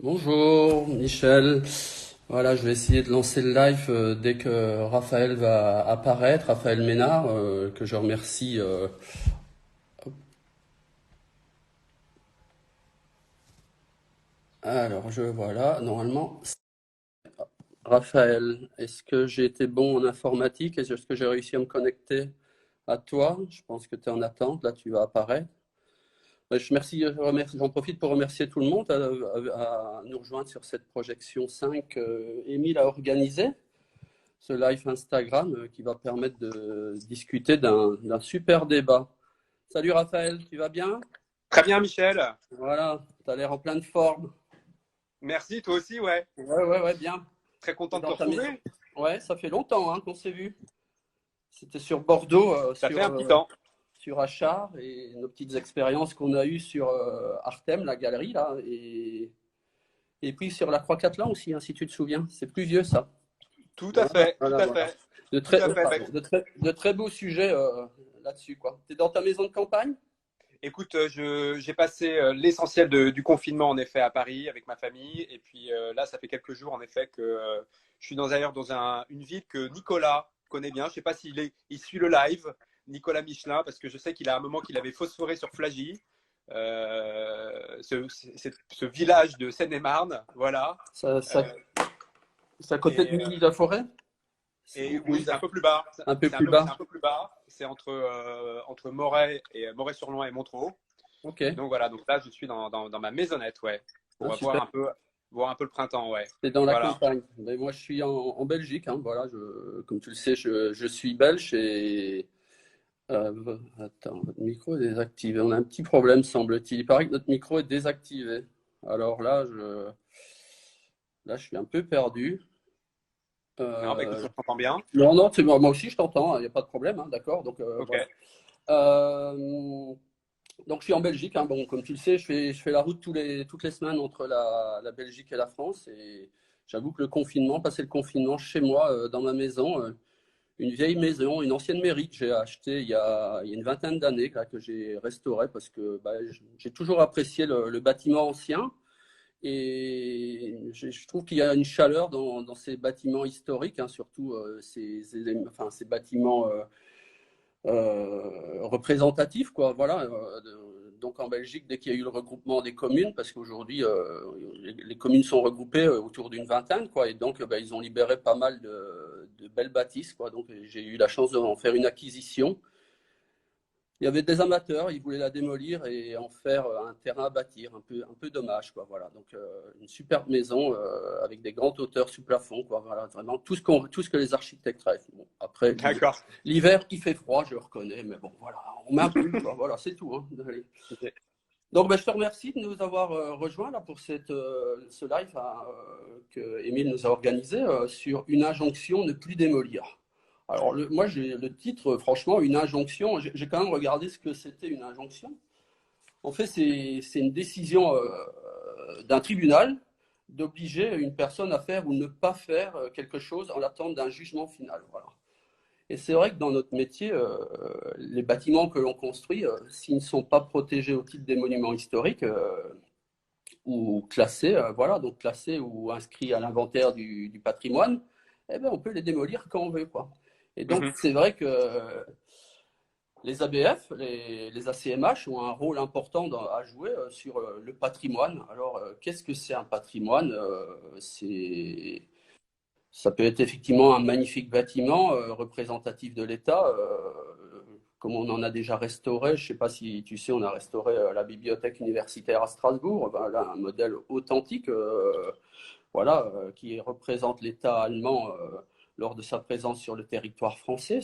Bonjour Michel. Voilà, je vais essayer de lancer le live dès que Raphaël va apparaître, Raphaël Ménard, que je remercie. Alors, voilà, normalement, Raphaël, est-ce que j'ai été bon en informatique? Est-ce que j'ai réussi à me connecter à toi? Je pense que tu es en attente, là tu vas apparaître. J'en profite pour remercier tout le monde à nous rejoindre sur cette projection 5 Émile a organisé. Ce live Instagram qui va permettre de discuter d'un super débat. Salut Raphaël, tu vas bien? Très bien, Michel. Voilà, tu as l'air en pleine forme. Merci, toi aussi, ouais. Ouais, bien. Très T'es content de te dans ta maison. retrouver. Ouais, ça fait longtemps hein, qu'on s'est vu. C'était sur Bordeaux, Ça fait un petit temps. sur Achard, et nos petites expériences qu'on a eues sur Artem, la galerie, là, et puis sur la Croix-Catelan aussi, hein, si tu te souviens. C'est plus vieux, ça. Tout à Voilà, fait, tout voilà, à voilà. fait, tout à fait. Bah, De très beaux sujets là-dessus, quoi. T'es dans ta maison de campagne? écoute, j'ai passé l'essentiel du confinement, en effet, à Paris avec ma famille. Et puis là, ça fait quelques jours, en effet, que je suis d'ailleurs dans une ville que Nicolas connaît bien. Je ne sais pas il suit le live, Nicolas Michelin, parce que je sais qu'il a un moment qu'il avait phosphoré sur Flagy. Ce village de Seine-et-Marne, voilà. Ça, ça, Euh, c'est à côté de et Milly-la-Forêt? Et oui, c'est un peu plus bas. Un peu plus bas. C'est un peu plus bas. C'est entre Moret et Moret-sur-Loing et Montereau. Ok. Et donc voilà, donc là je suis dans ma maisonnette, ouais, Ah, pour super. voir un peu le printemps, ouais. C'est dans la Voilà. campagne. Mais moi, je suis en Belgique. Hein. Voilà, comme tu le sais, je suis belge et attends, votre micro est désactivé. On a un petit problème, semble-t-il. Il paraît que notre micro est désactivé. Alors là, je suis un peu perdu. Non, bah écoute, Euh, on t'entend bien. non, c'est moi aussi, je t'entends. Il n'y a pas de problème. Hein, d'accord. Donc Ok. voilà. Euh, Donc je suis en Belgique, hein. Bon, comme tu le sais, je fais la route toutes les semaines entre la Belgique et la France. Et j'avoue que passer le confinement chez moi, dans ma maison, une vieille maison, une ancienne mairie que j'ai achetée il y a une vingtaine d'années, là, que j'ai restaurée parce que bah, j'ai toujours apprécié le bâtiment ancien. Et je trouve qu'il y a une chaleur dans ces bâtiments historiques, hein, surtout ces bâtiments représentatif, quoi. Voilà. Donc en Belgique, dès qu'il y a eu le regroupement des communes, parce qu'aujourd'hui les communes sont regroupées autour d'une vingtaine, quoi, et donc ils ont libéré pas mal de belles bâtisses, quoi. Donc j'ai eu la chance d'en faire une acquisition. Il y avait des amateurs, ils voulaient la démolir et en faire un terrain à bâtir, un peu dommage, quoi. Voilà, donc une superbe maison avec des grandes hauteurs sous plafond, quoi. Voilà, vraiment tout ce que les architectes rêvent. Bon, après, D'accord. l'hiver, il fait froid, je reconnais, mais bon, voilà, on met un peu, quoi. Voilà, c'est tout. Hein. Allez. Ok. Donc, je te remercie de nous avoir rejoints là pour ce live hein, que Émile nous a organisé sur une injonction ne plus démolir. Alors, moi, j'ai le titre, franchement, une injonction. J'ai quand même regardé ce que c'était une injonction. En fait, c'est une décision d'un tribunal d'obliger une personne à faire ou ne pas faire quelque chose en l'attente d'un jugement final. Voilà. Et c'est vrai que dans notre métier, les bâtiments que l'on construit, s'ils ne sont pas protégés au titre des monuments historiques ou classés, voilà, donc classés ou inscrits à l'inventaire du patrimoine, eh ben, on peut les démolir quand on veut, quoi. Et donc, Mhm. c'est vrai que les ABF, les ACMH ont un rôle important à jouer sur le patrimoine. Alors, qu'est-ce que c'est un patrimoine Ça peut être effectivement un magnifique bâtiment représentatif de l'État, comme on en a déjà restauré. Je ne sais pas si tu sais, on a restauré la bibliothèque universitaire à Strasbourg. Ben, là, un modèle authentique voilà, qui représente l'État allemand lors de sa présence sur le territoire français.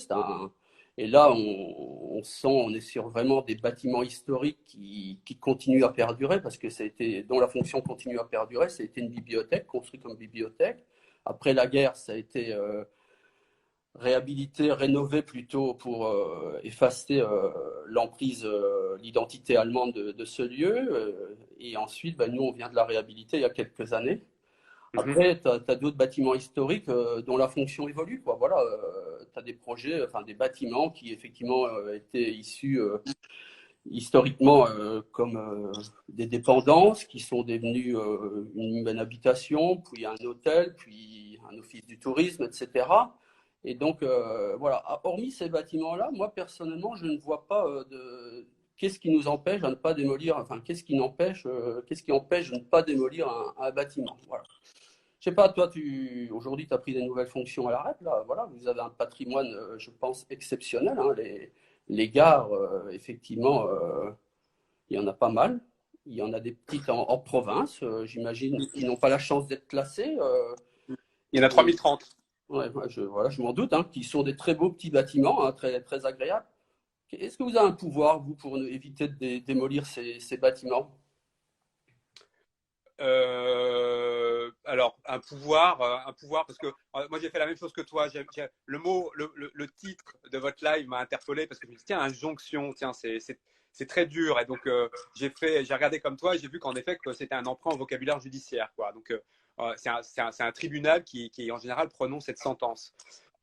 Et là, on sent, on est sur vraiment des bâtiments historiques qui continuent à perdurer parce que dont la fonction continue à perdurer. Ça a été une bibliothèque, construite comme bibliothèque. Après la guerre, ça a été réhabilité, rénové plutôt pour effacer l'emprise, l'identité allemande de ce lieu. Et ensuite, nous, on vient de la réhabiliter il y a quelques années. Mhm. Après, tu as d'autres bâtiments historiques dont la fonction évolue, quoi. Voilà, tu as des projets, enfin des bâtiments qui effectivement étaient issus historiquement comme des dépendances qui sont devenues une humaine habitation, puis un hôtel, puis un office du tourisme, etc. Et donc, voilà, hormis ces bâtiments-là, moi personnellement, je ne vois pas qu'est-ce qui nous empêche à ne pas démolir, enfin, qu'est-ce qui empêche de ne pas démolir un bâtiment. Voilà. Je sais pas, toi, aujourd'hui, tu as pris des nouvelles fonctions à la REP, là, voilà, vous avez un patrimoine, je pense, exceptionnel, hein, les gares, effectivement, il y en a pas mal. Il y en a des petites en province, j'imagine, qui n'ont pas la chance d'être classées. Il y en a Et 3030. ouais, voilà, je m'en doute, hein, qui sont des très beaux petits bâtiments, hein, très, très agréables. Est-ce que vous avez un pouvoir, vous, pour éviter de démolir ces bâtiments? Alors, un pouvoir, parce que moi j'ai fait la même chose que toi. Le titre de votre live m'a interpellé parce que je me dis, tiens, injonction, tiens, c'est très dur. Et donc, j'ai regardé comme toi et j'ai vu qu'en effet, que c'était un emprunt au vocabulaire judiciaire, quoi. Donc, c'est un tribunal qui, en général, prononce cette sentence.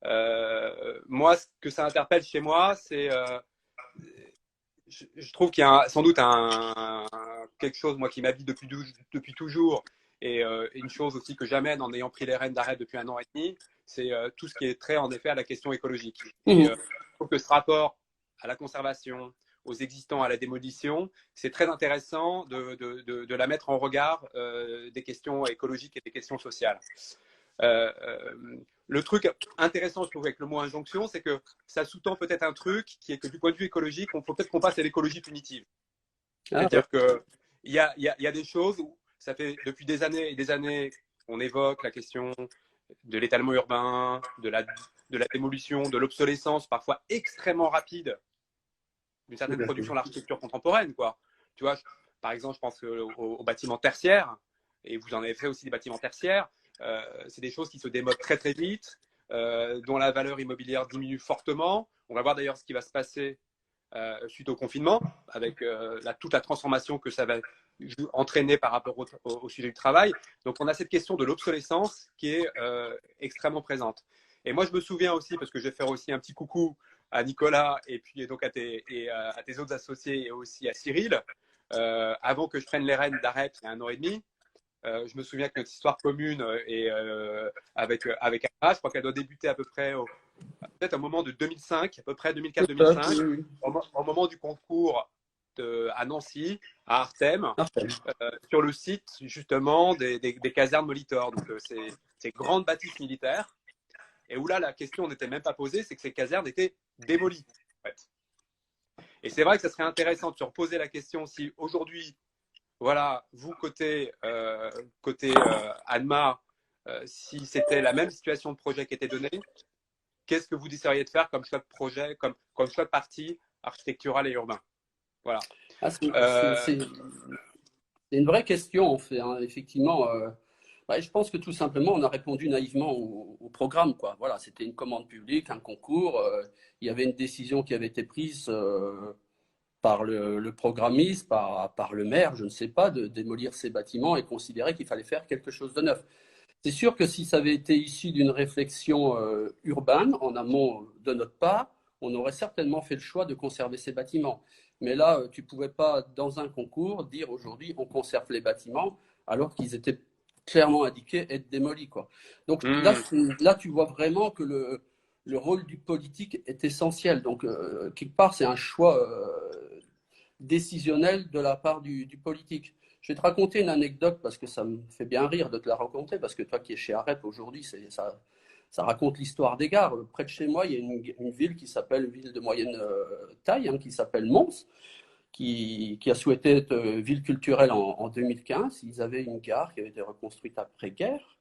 Moi, ce que ça interpelle chez moi, c'est je trouve qu'il y a sans doute quelque chose, moi, qui m'habite depuis toujours, et une chose aussi que j'amène en ayant pris les rênes d'arrêt depuis 1 an et demi, c'est tout ce qui est trait, en effet, à la question écologique. Et je trouve que ce rapport à la conservation, aux existants, à la démolition, c'est très intéressant de la mettre en regard des questions écologiques et des questions sociales. Le truc intéressant, je trouve, avec le mot injonction, c'est que ça sous-tend peut-être un truc qui est que du point de vue écologique, il faut peut-être qu'on passe à l'écologie punitive. Ah, ouais. C'est-à-dire qu'il y a des choses où ça fait depuis des années et des années qu'on évoque la question de l'étalement urbain, de la démolition, de l'obsolescence parfois extrêmement rapide d'une certaine production de l'architecture contemporaine, quoi. Tu vois, par exemple, je pense aux bâtiments tertiaires, et vous en avez fait aussi des bâtiments tertiaires. C'est des choses qui se démodent très très vite, dont la valeur immobilière diminue fortement. On va voir d'ailleurs ce qui va se passer suite au confinement, avec toute la transformation que ça va entraîner par rapport au sujet du travail. Donc on a cette question de l'obsolescence qui est extrêmement présente. Et moi je me souviens aussi, parce que je vais faire aussi un petit coucou à Nicolas et puis donc à tes autres associés et aussi à Cyril, avant que je prenne les rênes d'Arrêt il y a 1 an et demi. Je me souviens que notre histoire commune avec Anna, je crois qu'elle doit débuter à peu près peut-être au moment de 2005, à peu près 2004-2005, au moment du concours à Nancy, à Artem, sur le site justement des casernes Molitor, donc ces grandes bâtisses militaires, et où là la question n'était même pas posée, c'est que ces casernes étaient démolies. En fait. Et c'est vrai que ça serait intéressant de se reposer la question si aujourd'hui, voilà, vous côté Anma, si c'était la même situation de projet qui était donnée, qu'est-ce que vous décideriez de faire comme choix de projet, comme choix de partie architectural et urbain? Voilà. Ah, c'est une vraie question, en fait, hein. Effectivement, je pense que tout simplement, on a répondu naïvement au programme, quoi. Voilà, c'était une commande publique, un concours. Il y avait une décision qui avait été prise par le programmiste, par le maire, je ne sais pas, de démolir ces bâtiments et considérer qu'il fallait faire quelque chose de neuf. C'est sûr que si ça avait été issu d'une réflexion urbaine en amont de notre part, on aurait certainement fait le choix de conserver ces bâtiments. Mais là, tu ne pouvais pas, dans un concours, dire aujourd'hui on conserve les bâtiments alors qu'ils étaient clairement indiqués être démolis, quoi. Donc là, tu vois vraiment que le rôle du politique est essentiel. Donc, quelque part, c'est un choix décisionnel de la part du politique. Je vais te raconter une anecdote parce que ça me fait bien rire de te la raconter, parce que toi qui es chez AREP aujourd'hui, ça raconte l'histoire des gares. Près de chez moi, il y a une ville qui s'appelle, une ville de moyenne taille, hein, qui s'appelle Mons, qui a souhaité être ville culturelle en 2015. Ils avaient une gare qui avait été reconstruite après-guerre,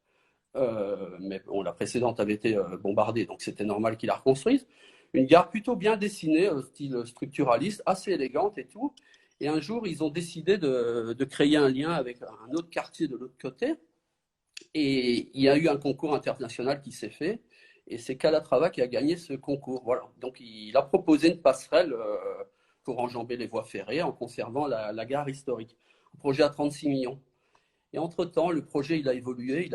mais bon, la précédente avait été bombardée, donc c'était normal qu'ils la reconstruisent. Une gare plutôt bien dessinée, style structuraliste, assez élégante et tout. Et un jour, ils ont décidé de créer un lien avec un autre quartier de l'autre côté. Et il y a eu un concours international qui s'est fait. Et c'est Calatrava qui a gagné ce concours. Voilà. Donc, il a proposé une passerelle pour enjamber les voies ferrées en conservant la gare historique. Un projet à 36 millions. Et entre-temps, le projet, il a évolué.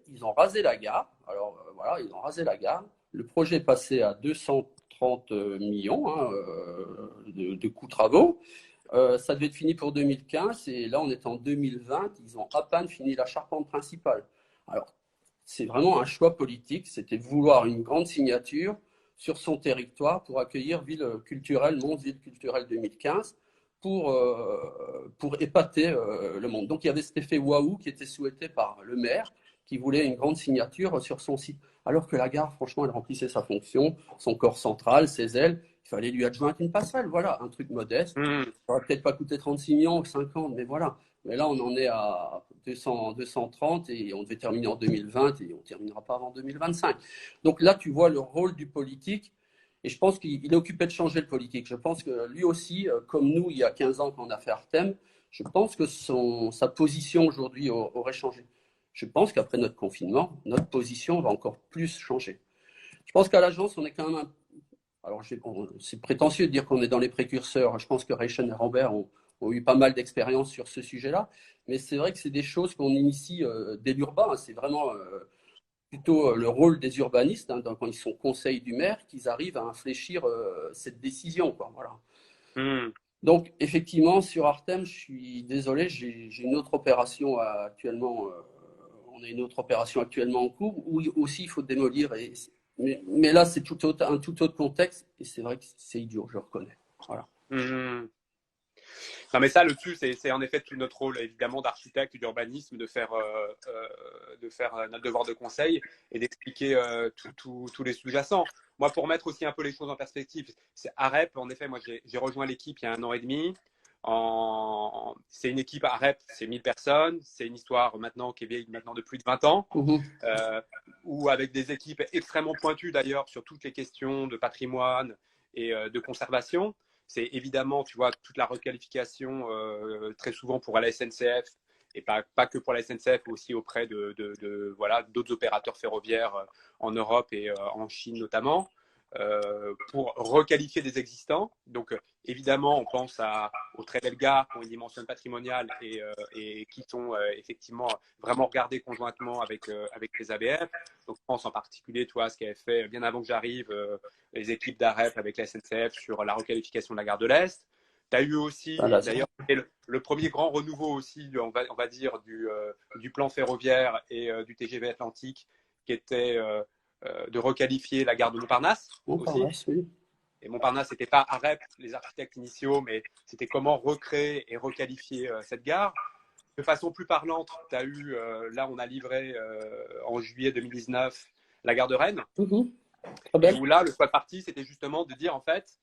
Ils ont rasé la gare. Alors, voilà, ils ont rasé la gare. Le projet est passé à 230 millions, hein, de coûts travaux. Ça devait être fini pour 2015 et là on est en 2020, ils ont à peine fini la charpente principale. Alors c'est vraiment un choix politique, c'était de vouloir une grande signature sur son territoire pour accueillir Ville culturelle, Mons Ville culturelle 2015 pour épater le monde. Donc il y avait cet effet waouh qui était souhaité par le maire qui voulait une grande signature sur son site. Alors que la gare, franchement, elle remplissait sa fonction, son corps central, ses ailes. Il fallait lui adjoindre une passerelle, voilà, un truc modeste. Mmh. Ça aurait peut-être pas coûté 36 millions ou 50, mais voilà. Mais là, on en est à 230 et on devait terminer en 2020 et on ne terminera pas avant 2025. Donc là, tu vois le rôle du politique et je pense qu'il est occupé de changer le politique. Je pense que lui aussi, comme nous, il y a 15 ans quand on a fait Artem, je pense que sa position aujourd'hui aurait changé. Je pense qu'après notre confinement, notre position va encore plus changer. Je pense qu'à l'agence, on est quand même alors, c'est prétentieux de dire qu'on est dans les précurseurs. Je pense que Reichen et Rambert ont eu pas mal d'expérience sur ce sujet-là. Mais c'est vrai que c'est des choses qu'on initie dès l'urbain. C'est vraiment plutôt le rôle des urbanistes, hein, quand ils sont conseils du maire, qu'ils arrivent à infléchir cette décision, quoi. Voilà. Mmh. Donc, effectivement, sur Artem, je suis désolé, j'ai une autre opération actuellement. On a une autre opération actuellement en cours où aussi il faut démolir. Mais là, c'est un tout autre contexte et c'est vrai que c'est idiot, je le reconnais. Voilà. Mmh. Non, mais ça, le dessus, c'est en effet tout notre rôle, évidemment, d'architecte, d'urbanisme, de faire notre devoir de conseil et d'expliquer tous les sous-jacents. Moi, pour mettre aussi un peu les choses en perspective, c'est AREP, en effet, moi, j'ai rejoint l'équipe il y a 1 an et demi. C'est une équipe AREP, c'est 1000 personnes, c'est une histoire maintenant qui est vieille maintenant de plus de 20 ans, où avec des équipes extrêmement pointues d'ailleurs sur toutes les questions de patrimoine et de conservation. C'est évidemment, tu vois, toute la requalification très souvent pour la SNCF et pas que pour la SNCF, aussi auprès voilà, d'autres opérateurs ferroviaires en Europe et en Chine notamment, pour requalifier des existants. Donc, évidemment, on pense aux très belles gares qui ont une dimension patrimoniale et qui sont effectivement vraiment regardées conjointement avec les ABF. Donc, je pense en particulier, tu vois, ce qu'avait fait bien avant que j'arrive les équipes d'AREP avec la SNCF sur la requalification de la gare de l'Est. Tu as eu aussi, d'ailleurs, le premier grand renouveau aussi, on va dire, du plan ferroviaire et du TGV Atlantique, qui était de requalifier la gare de Montparnasse. Montparnasse, oui. Et Montparnasse, c'était pas AREP, les architectes initiaux, mais c'était comment recréer et requalifier cette gare. De façon plus parlante, tu as eu, là, on a livré en juillet 2019 la gare de Rennes. Où là, le choix de parti, c'était justement de dire, en fait,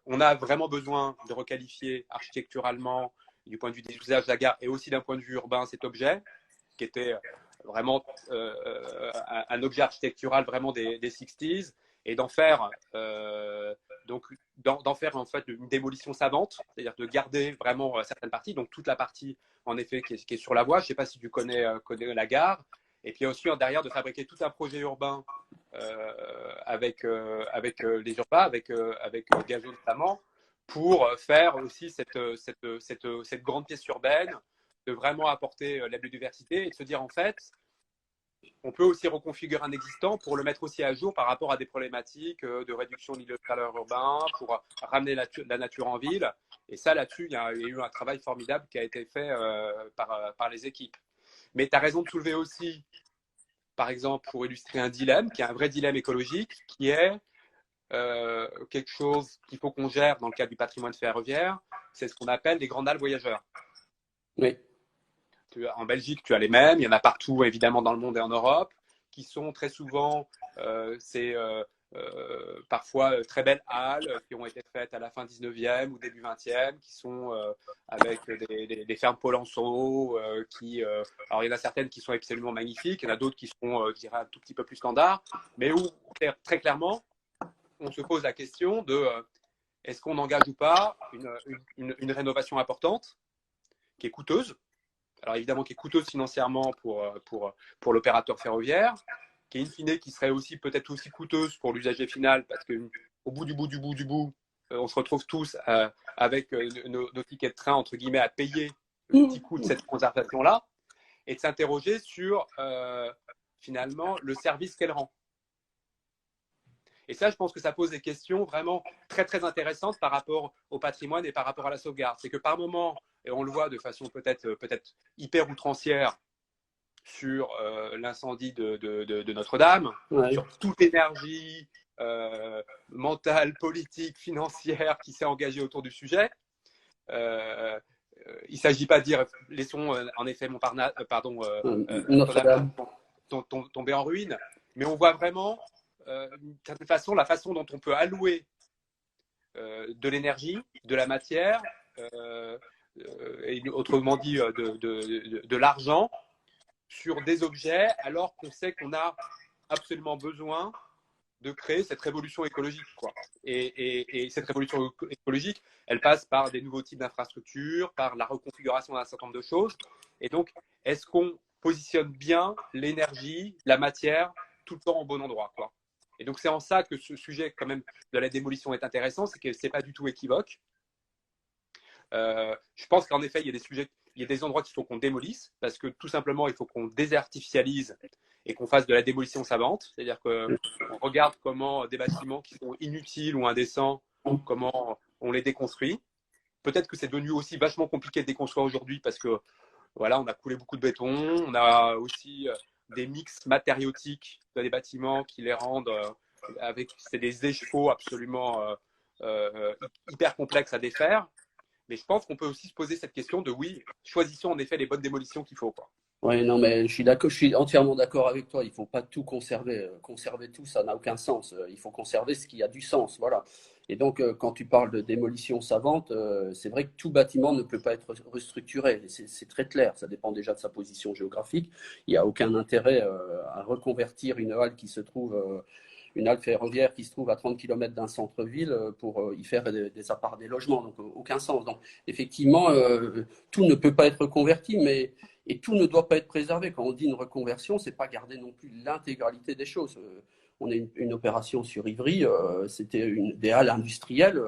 on a vraiment besoin de requalifier architecturalement, du point de vue des usages de la gare et aussi d'un point de vue urbain, cet objet, qui était vraiment un objet architectural vraiment des 60s, et d'en faire en fait une démolition savante, c'est-à-dire de garder vraiment certaines parties, donc toute la partie en effet qui est sur la voie. Je ne sais pas si tu connais la gare, et puis aussi derrière de fabriquer tout un projet urbain avec les urbains, avec Gazo notamment, pour faire aussi cette grande pièce urbaine, de vraiment apporter la biodiversité et de se dire en fait, on peut aussi reconfigurer un existant pour le mettre aussi à jour par rapport à des problématiques de réduction de l'îlot de chaleur urbain, pour ramener la nature en ville. Et ça, là-dessus, il y a eu un travail formidable qui a été fait par les équipes. Mais tu as raison de soulever aussi, par exemple, pour illustrer un dilemme, qui est un vrai dilemme écologique, qui est quelque chose qu'il faut qu'on gère dans le cadre du patrimoine ferroviaire, c'est ce qu'on appelle les grandes halles voyageurs. Oui. En Belgique, tu as les mêmes, il y en a partout évidemment dans le monde et en Europe, qui sont très souvent parfois très belles halles qui ont été faites à la fin 19e ou début 20e, qui sont avec des fermes Pollenceau, alors il y en a certaines qui sont absolument magnifiques, il y en a d'autres qui sont, je dirais, un tout petit peu plus standards, mais où très clairement, on se pose la question de est-ce qu'on engage ou pas une rénovation importante, qui est coûteuse. Alors évidemment qui est coûteuse financièrement pour l'opérateur ferroviaire, qui est in fine qui serait aussi peut-être aussi coûteuse pour l'usager final, parce qu'au bout du bout, on se retrouve tous avec nos tickets de train, entre guillemets, à payer le petit coût de cette conservation-là, et de s'interroger sur finalement le service qu'elle rend. Et ça, je pense que ça pose des questions vraiment très, très intéressantes par rapport au patrimoine et par rapport à la sauvegarde. C'est que par moment, et on le voit de façon peut-être hyper outrancière sur l'incendie de Notre-Dame, Ouais. sur toute l'énergie mentale, politique, financière qui s'est engagée autour du sujet. Il ne s'agit pas de dire laissons en effet Notre-Dame Notre-Dame. tomber en ruine, mais on voit vraiment d'une certaine façon la façon dont on peut allouer de l'énergie, de la matière, et autrement dit de l'argent sur des objets alors qu'on sait qu'on a absolument besoin de créer cette révolution écologique, quoi. Et cette révolution écologique, elle passe par des nouveaux types d'infrastructures, par la reconfiguration d'un certain nombre de choses. Et donc, est-ce qu'on positionne bien l'énergie, la matière, tout le temps au bon endroit, quoi. Et donc, c'est en ça que ce sujet, quand même, de la démolition est intéressant, c'est que c'est pas du tout équivoque. Je pense qu'en effet, il y a des sujets, il y a des endroits qu'il faut qu'on démolisse, parce que tout simplement, il faut qu'on désartificialise et qu'on fasse de la démolition savante. C'est-à-dire qu'on regarde comment des bâtiments qui sont inutiles ou indécents, comment on les déconstruit. Peut-être que c'est devenu aussi vachement compliqué de déconstruire aujourd'hui parce que voilà, on a coulé beaucoup de béton, on a aussi des mix matériotiques dans les bâtiments qui les rendent c'est des échevaux absolument hyper complexes à défaire. Mais je pense qu'on peut aussi se poser cette question de oui, choisissons en effet les bonnes démolitions qu'il faut, quoi. Oui, non, mais je suis entièrement d'accord avec toi. Il ne faut pas tout conserver. Conserver tout, ça n'a aucun sens. Il faut conserver ce qui a du sens. Voilà. Et donc, quand tu parles de démolition savante, c'est vrai que tout bâtiment ne peut pas être restructuré. C'est très clair. Ça dépend déjà de sa position géographique. Il n'y a aucun intérêt à reconvertir une halle qui se trouve, une halle ferroviaire qui se trouve à 30 km d'un centre-ville pour y faire des logements. Donc, aucun sens. Donc, effectivement, tout ne peut pas être converti, mais et tout ne doit pas être préservé. Quand on dit une reconversion, c'est pas garder non plus l'intégralité des choses. On a une opération sur Ivry, c'était des halles industrielles,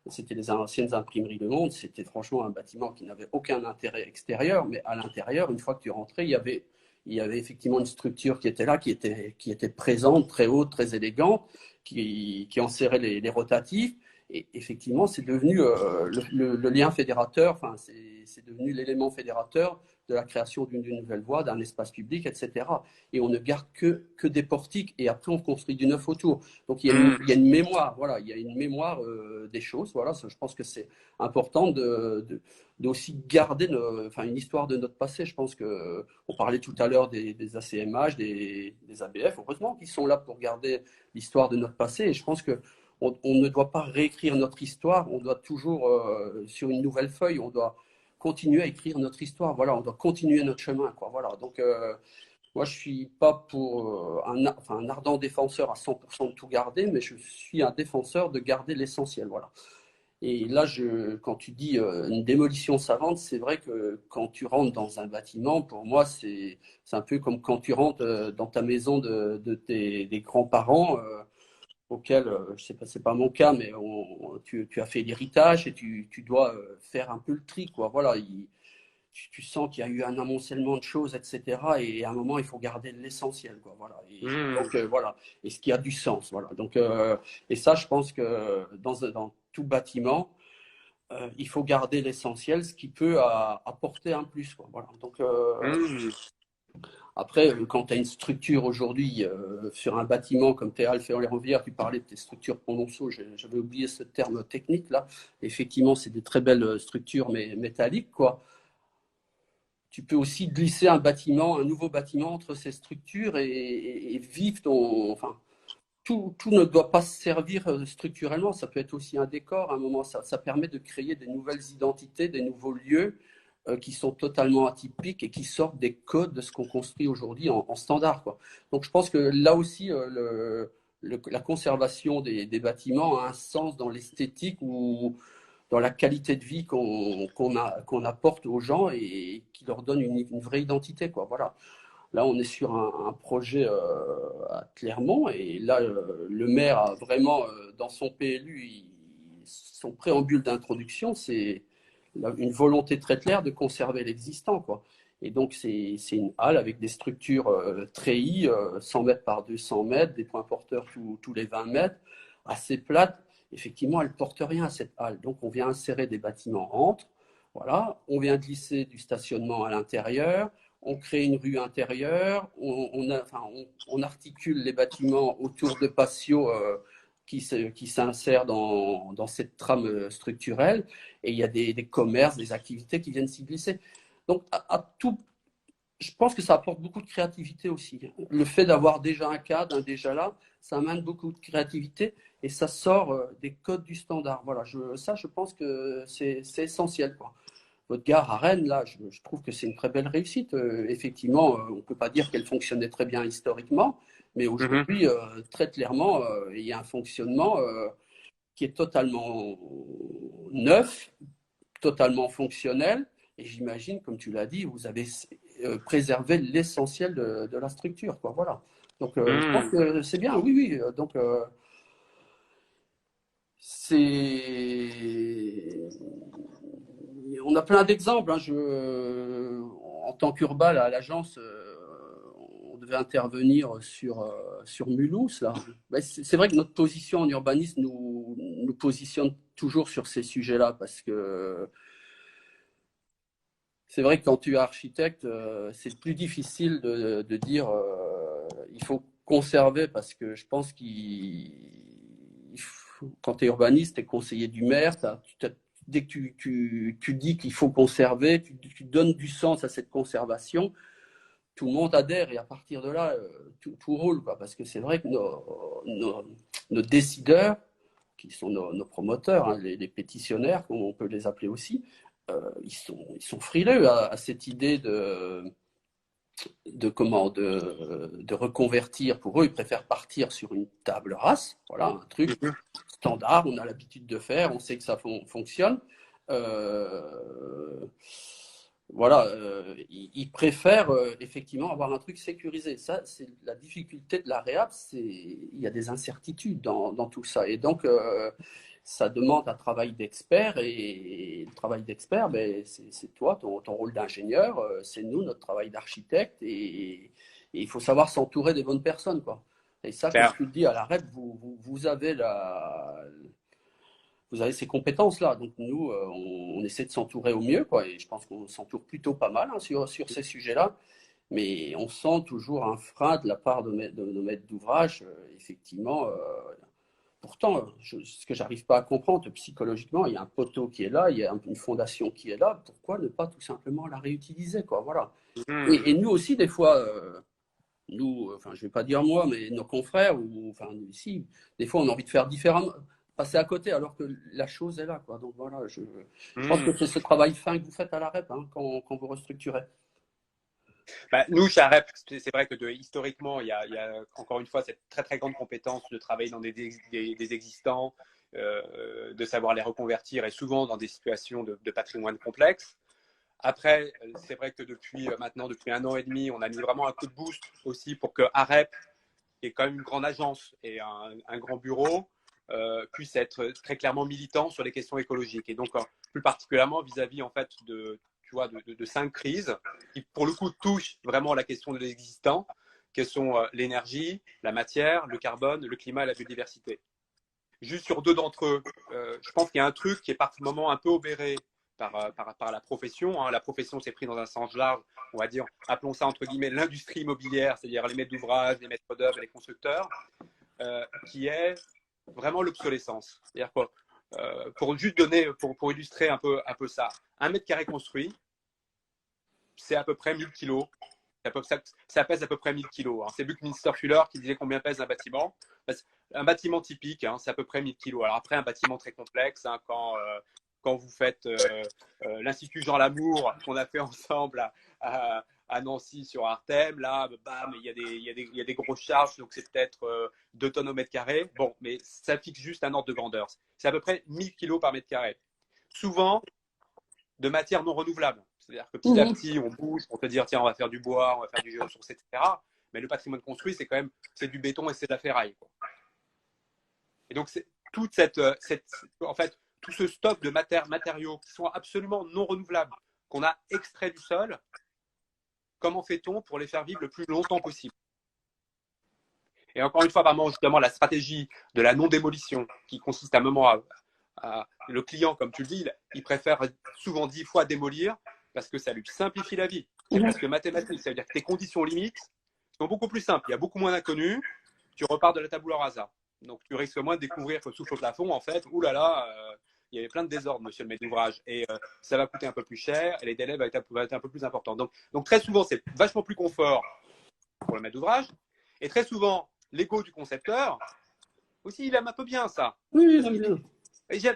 c'était les anciennes imprimeries Le Monde, c'était franchement un bâtiment qui n'avait aucun intérêt extérieur, mais à l'intérieur, une fois que tu rentrais, il y avait effectivement une structure qui était là, qui était présente, très haute, très élégante, qui enserrait les rotatifs. Et effectivement, c'est devenu le lien fédérateur, enfin, c'est devenu l'élément fédérateur de la création d'une nouvelle voie, d'un espace public, etc. Et on ne garde que des portiques et après on construit du neuf autour. Donc il y a une mémoire, voilà, il y a une mémoire des choses. Voilà, je pense que c'est important d'aussi garder une histoire de notre passé. Je pense que on parlait tout à l'heure des ACMH, des ABF. Heureusement qu'ils sont là pour garder l'histoire de notre passé. Et je pense que on ne doit pas réécrire notre histoire, on doit toujours, sur une nouvelle feuille, on doit continuer à écrire notre histoire. Voilà, on doit continuer notre chemin, quoi. Voilà. Donc, moi, je suis pas pour un ardent défenseur à 100% de tout garder, mais je suis un défenseur de garder l'essentiel. Voilà. Et là, quand tu dis une démolition savante, c'est vrai que quand tu rentres dans un bâtiment, pour moi, c'est un peu comme quand tu rentres dans ta maison des grands-parents. Auquel, je sais pas, c'est pas mon cas, mais tu as fait l'héritage et tu dois faire un peu le tri, quoi. Voilà, tu sens qu'il y a eu un amoncellement de choses, etc. Et à un moment, il faut garder l'essentiel, quoi. Voilà. Donc voilà, et ce qui a du sens, voilà. Donc et ça, je pense que dans tout bâtiment, il faut garder l'essentiel, ce qui peut apporter un plus, quoi. Voilà. Donc après, quand tu as une structure aujourd'hui sur un bâtiment comme Théal, Ferrand-les-Rivières, tu parlais de tes structures Pont-Monceau, j'avais oublié ce terme technique là. Effectivement, c'est des très belles structures mais métalliques, quoi. Tu peux aussi glisser un nouveau bâtiment entre ces structures et vivre enfin, tout ne doit pas se servir structurellement. Ça peut être aussi un décor à un moment. Ça permet de créer des nouvelles identités, des nouveaux lieux qui sont totalement atypiques et qui sortent des codes de ce qu'on construit aujourd'hui en standard, quoi. Donc je pense que là aussi, la conservation des bâtiments a un sens dans l'esthétique ou dans la qualité de vie qu'on apporte aux gens et qui leur donne une vraie identité, quoi. Voilà. Là, on est sur un projet à Clermont et là, le maire a vraiment, dans son PLU, son préambule d'introduction, c'est une volonté très claire de conserver l'existant, quoi. Et donc, c'est une halle avec des structures treillis, 100 mètres par 200 mètres, des points porteurs tous les 20 mètres, assez plates. Effectivement, elle ne porte rien à cette halle. Donc, on vient insérer des bâtiments entre. Voilà. On vient glisser du stationnement à l'intérieur. On crée une rue intérieure. On articule les bâtiments autour de patios qui s'insèrent dans cette trame structurelle. Et il y a des commerces, des activités qui viennent s'y glisser. Donc, je pense que ça apporte beaucoup de créativité aussi. Le fait d'avoir déjà un cadre, un déjà là, ça amène beaucoup de créativité et ça sort des codes du standard. Voilà, je pense que c'est essentiel, quoi. Votre gare à Rennes, là, je trouve que c'est une très belle réussite. Effectivement, on ne peut pas dire qu'elle fonctionnait très bien historiquement, mais aujourd'hui, très clairement, il y a un fonctionnement qui est totalement neuf, totalement fonctionnel. Et j'imagine, comme tu l'as dit, vous avez préservé l'essentiel de la structure, quoi. Voilà. Donc, je pense que c'est bien, oui, oui. Donc, on a plein d'exemples. Hein. En tant qu'Urbal, à l'agence, on devait intervenir sur Mulhouse. Là. C'est vrai que notre position en urbanisme nous positionne toujours sur ces sujets-là parce que c'est vrai que quand tu es architecte, c'est plus difficile de dire il faut conserver parce que je pense quand tu es urbaniste, tu es conseiller du maire, dès que tu dis qu'il faut conserver, tu donnes du sens à cette conservation, tout le monde adhère et à partir de là, tout roule. Quoi, parce que c'est vrai que nos décideurs, qui sont nos promoteurs, hein, les pétitionnaires, comme on peut les appeler aussi, ils sont frileux à cette idée de reconvertir. Pour eux, ils préfèrent partir sur une table rase, voilà, un truc standard, on a l'habitude de faire, on sait que ça fonctionne. Voilà, ils préfèrent effectivement avoir un truc sécurisé. Ça, c'est la difficulté de la réhab, il y a des incertitudes dans tout ça. Et donc, ça demande un travail d'expert. Et le travail d'expert, ben, c'est toi, ton rôle d'ingénieur, c'est nous, notre travail d'architecte. Et il faut savoir s'entourer des bonnes personnes, quoi. Et ça, comme tu le dis, à la REP, vous avez vous avez ces compétences-là. Donc nous, on essaie de s'entourer au mieux, quoi. Et je pense qu'on s'entoure plutôt pas mal hein, sur ces sujets-là. Mais on sent toujours un frein de la part de nos maîtres d'ouvrage. Effectivement, pourtant, ce que j'arrive pas à comprendre psychologiquement, il y a un poteau qui est là, il y a une fondation qui est là. Pourquoi ne pas tout simplement la réutiliser, quoi. Voilà. Et nous aussi, des fois, nous, enfin, je vais pas dire moi, mais nos confrères, ou enfin, nous ici, des fois, on a envie de faire différemment, passer à côté, alors que la chose est là, quoi. Donc voilà, je pense que c'est ce travail fin que vous faites à la REP hein, quand vous restructurez. Bah, nous, chez AREP, c'est vrai que historiquement, il y a encore une fois cette très très grande compétence de travailler dans des existants, de savoir les reconvertir et souvent dans des situations de patrimoine complexe. Après, c'est vrai que depuis 1 an et demi, on a mis vraiment un coup de boost aussi pour que AREP, qui est quand même une grande agence et un grand bureau, puisse être très clairement militant sur les questions écologiques. Et donc, plus particulièrement vis-à-vis en fait de 5 crises qui, pour le coup, touchent vraiment la question de l'existant, qui sont l'énergie, la matière, le carbone, le climat et la biodiversité. Juste sur 2 d'entre eux, je pense qu'il y a un truc qui est par moment un peu obéré par la profession. Hein. La profession s'est prise dans un sens large, on va dire, appelons ça entre guillemets l'industrie immobilière, c'est-à-dire les maîtres d'ouvrage, les maîtres d'œuvre et les constructeurs, qui est vraiment l'obsolescence. C'est-à-dire que, pour juste pour illustrer un peu ça, 1 mètre carré construit, c'est à peu près 1000 kilos. Ça pèse à peu près 1000 kilos. Hein. C'est Buckminster Fuller qui disait combien pèse un bâtiment. Un bâtiment typique, hein, c'est à peu près 1000 kilos. Alors après, un bâtiment très complexe, hein, quand vous faites l'Institut Jean Lamour qu'on a fait ensemble à Nancy sur Artem, là, bam, il y a des grosses charges, donc c'est peut-être 2 tonnes au mètre carré. Bon, mais ça fixe juste un ordre de grandeur. C'est à peu près 1000 kilos par mètre carré. Souvent, de matière non renouvelable. C'est-à-dire que petit à petit, on bouge pour te dire, tiens, on va faire du bois, on va faire du géosource, etc. Mais le patrimoine construit, c'est quand même du béton et c'est de la ferraille. Quoi. Et donc, c'est toute en fait, tout ce stock de matériaux qui sont absolument non renouvelables, qu'on a extrait du sol, comment fait-on pour les faire vivre le plus longtemps possible? Et encore une fois, vraiment, justement, la stratégie de la non-démolition, qui consiste à un moment le client, comme tu le dis, il préfère souvent 10 fois démolir parce que ça lui simplifie la vie. C'est presque mathématique. Ça veut dire que tes conditions limites sont beaucoup plus simples. Il y a beaucoup moins d'inconnus. Tu repars de la tabula rasa. Donc, tu risques moins de découvrir que souffle au plafond, en fait, oulala, il y avait plein de désordres, monsieur le maître d'ouvrage. Et ça va coûter un peu plus cher et les délais vont être un peu plus importants. Donc très souvent, c'est vachement plus confort pour le maître d'ouvrage. Et très souvent, l'ego du concepteur, aussi, il aime un peu bien ça. Oui, j'aime bien.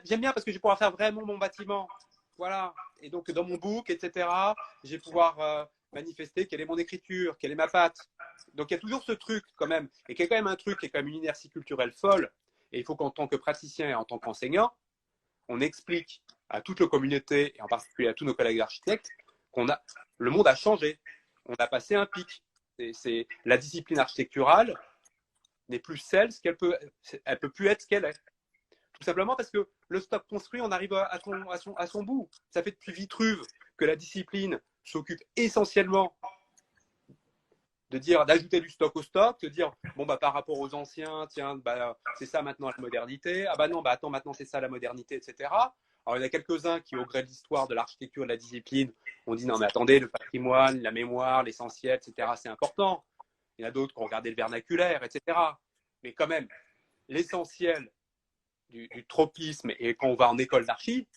J'aime bien parce que je vais pouvoir faire vraiment mon bâtiment. Voilà. Et donc, dans mon book, etc., je vais pouvoir manifester quelle est mon écriture, quelle est ma patte. Donc, il y a toujours ce truc, quand même, et qui est quand même un truc qui est quand même une inertie culturelle folle. Et il faut qu'en tant que praticien et en tant qu'enseignant, on explique à toute la communauté, et en particulier à tous nos collègues architectes, le monde a changé. On a passé un pic. La discipline architecturale n'est plus elle peut plus être ce qu'elle est. Tout simplement parce que le stock construit, on arrive à son bout. Ça fait depuis Vitruve que la discipline s'occupe essentiellement d'ajouter du stock au stock, de dire bon bah par rapport aux anciens, tiens, bah, c'est ça maintenant la modernité. Ah bah non, bah attends, maintenant c'est ça la modernité, etc. Alors il y en a quelques-uns qui, au gré de l'histoire, de l'architecture, de la discipline, ont dit non mais attendez, le patrimoine, la mémoire, l'essentiel, etc. c'est important. Il y en a d'autres qui ont regardé le vernaculaire, etc. Mais quand même, l'essentiel du tropisme, et quand on va en école d'archi,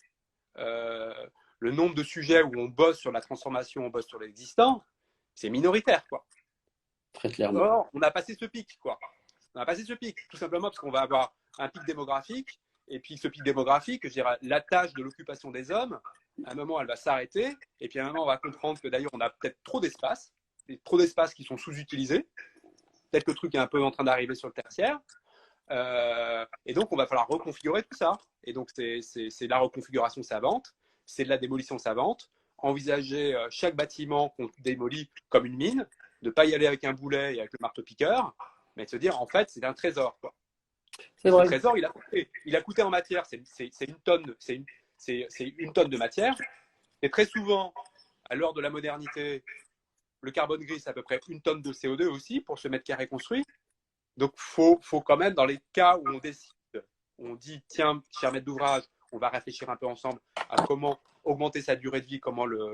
le nombre de sujets où on bosse sur la transformation, on bosse sur l'existant, c'est minoritaire, quoi. Très clairement. Or, on a passé ce pic, quoi. On a passé ce pic, tout simplement parce qu'on va avoir un pic démographique, et puis ce pic démographique, je dirais, la tâche de l'occupation des hommes, à un moment, elle va s'arrêter, et puis à un moment, on va comprendre que d'ailleurs, on a peut-être trop d'espace qui sont sous-utilisés. Peut-être que le truc est un peu en train d'arriver sur le tertiaire. Et donc, on va falloir reconfigurer tout ça. Et donc, c'est la reconfiguration savante, c'est de la démolition savante. Envisager chaque bâtiment qu'on démolit comme une mine, de ne pas y aller avec un boulet et avec le marteau-piqueur, mais de se dire, en fait, c'est un trésor, quoi. C'est Ce vrai. trésor, il a coûté en matière, c'est une tonne, c'est une tonne de matière. Et très souvent, à l'heure de la modernité, le carbone gris, c'est à peu près une tonne de CO2 aussi pour ce mètre carré construit. Donc, faut quand même, dans les cas où on décide, on dit, tiens, cher maître d'ouvrage, on va réfléchir un peu ensemble à comment augmenter sa durée de vie, comment le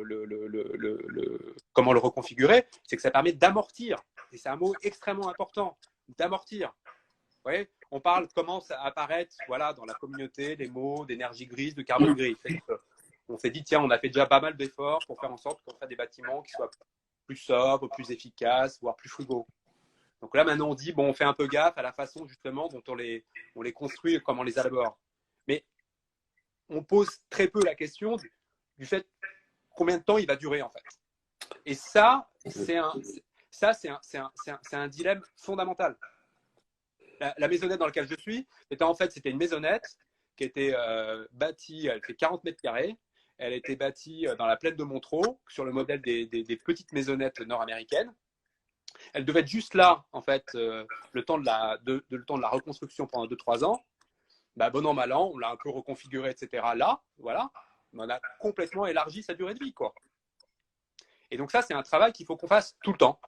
reconfigurer, c'est que ça permet d'amortir. Et c'est un mot extrêmement important, d'amortir. Vous voyez, on parle, commence à apparaître, voilà, dans la communauté, les mots d'énergie grise, de carbone gris. On s'est dit, tiens, on a fait déjà pas mal d'efforts pour faire en sorte qu'on fasse des bâtiments qui soient plus sobres, plus efficaces, voire plus frugaux. Donc là, maintenant, on dit, bon, on fait un peu gaffe à la façon, justement, dont on les construit et comment on les élabore. Mais on pose très peu la question du fait combien de temps il va durer, en fait. Et ça, c'est un dilemme fondamental. La maisonnette dans laquelle je suis, c'était une maisonnette qui était bâtie, elle fait 40 mètres carrés. Elle a été bâtie dans la plaine de Montreux, sur le modèle des petites maisonnettes nord-américaines. Elle devait être juste là, en fait, le temps de la reconstruction pendant 2-3 ans. Bah, bon an, mal an, on l'a un peu reconfiguré, etc. Là, voilà, on a complètement élargi sa durée de vie, quoi. Et donc ça, c'est un travail qu'il faut qu'on fasse tout le temps.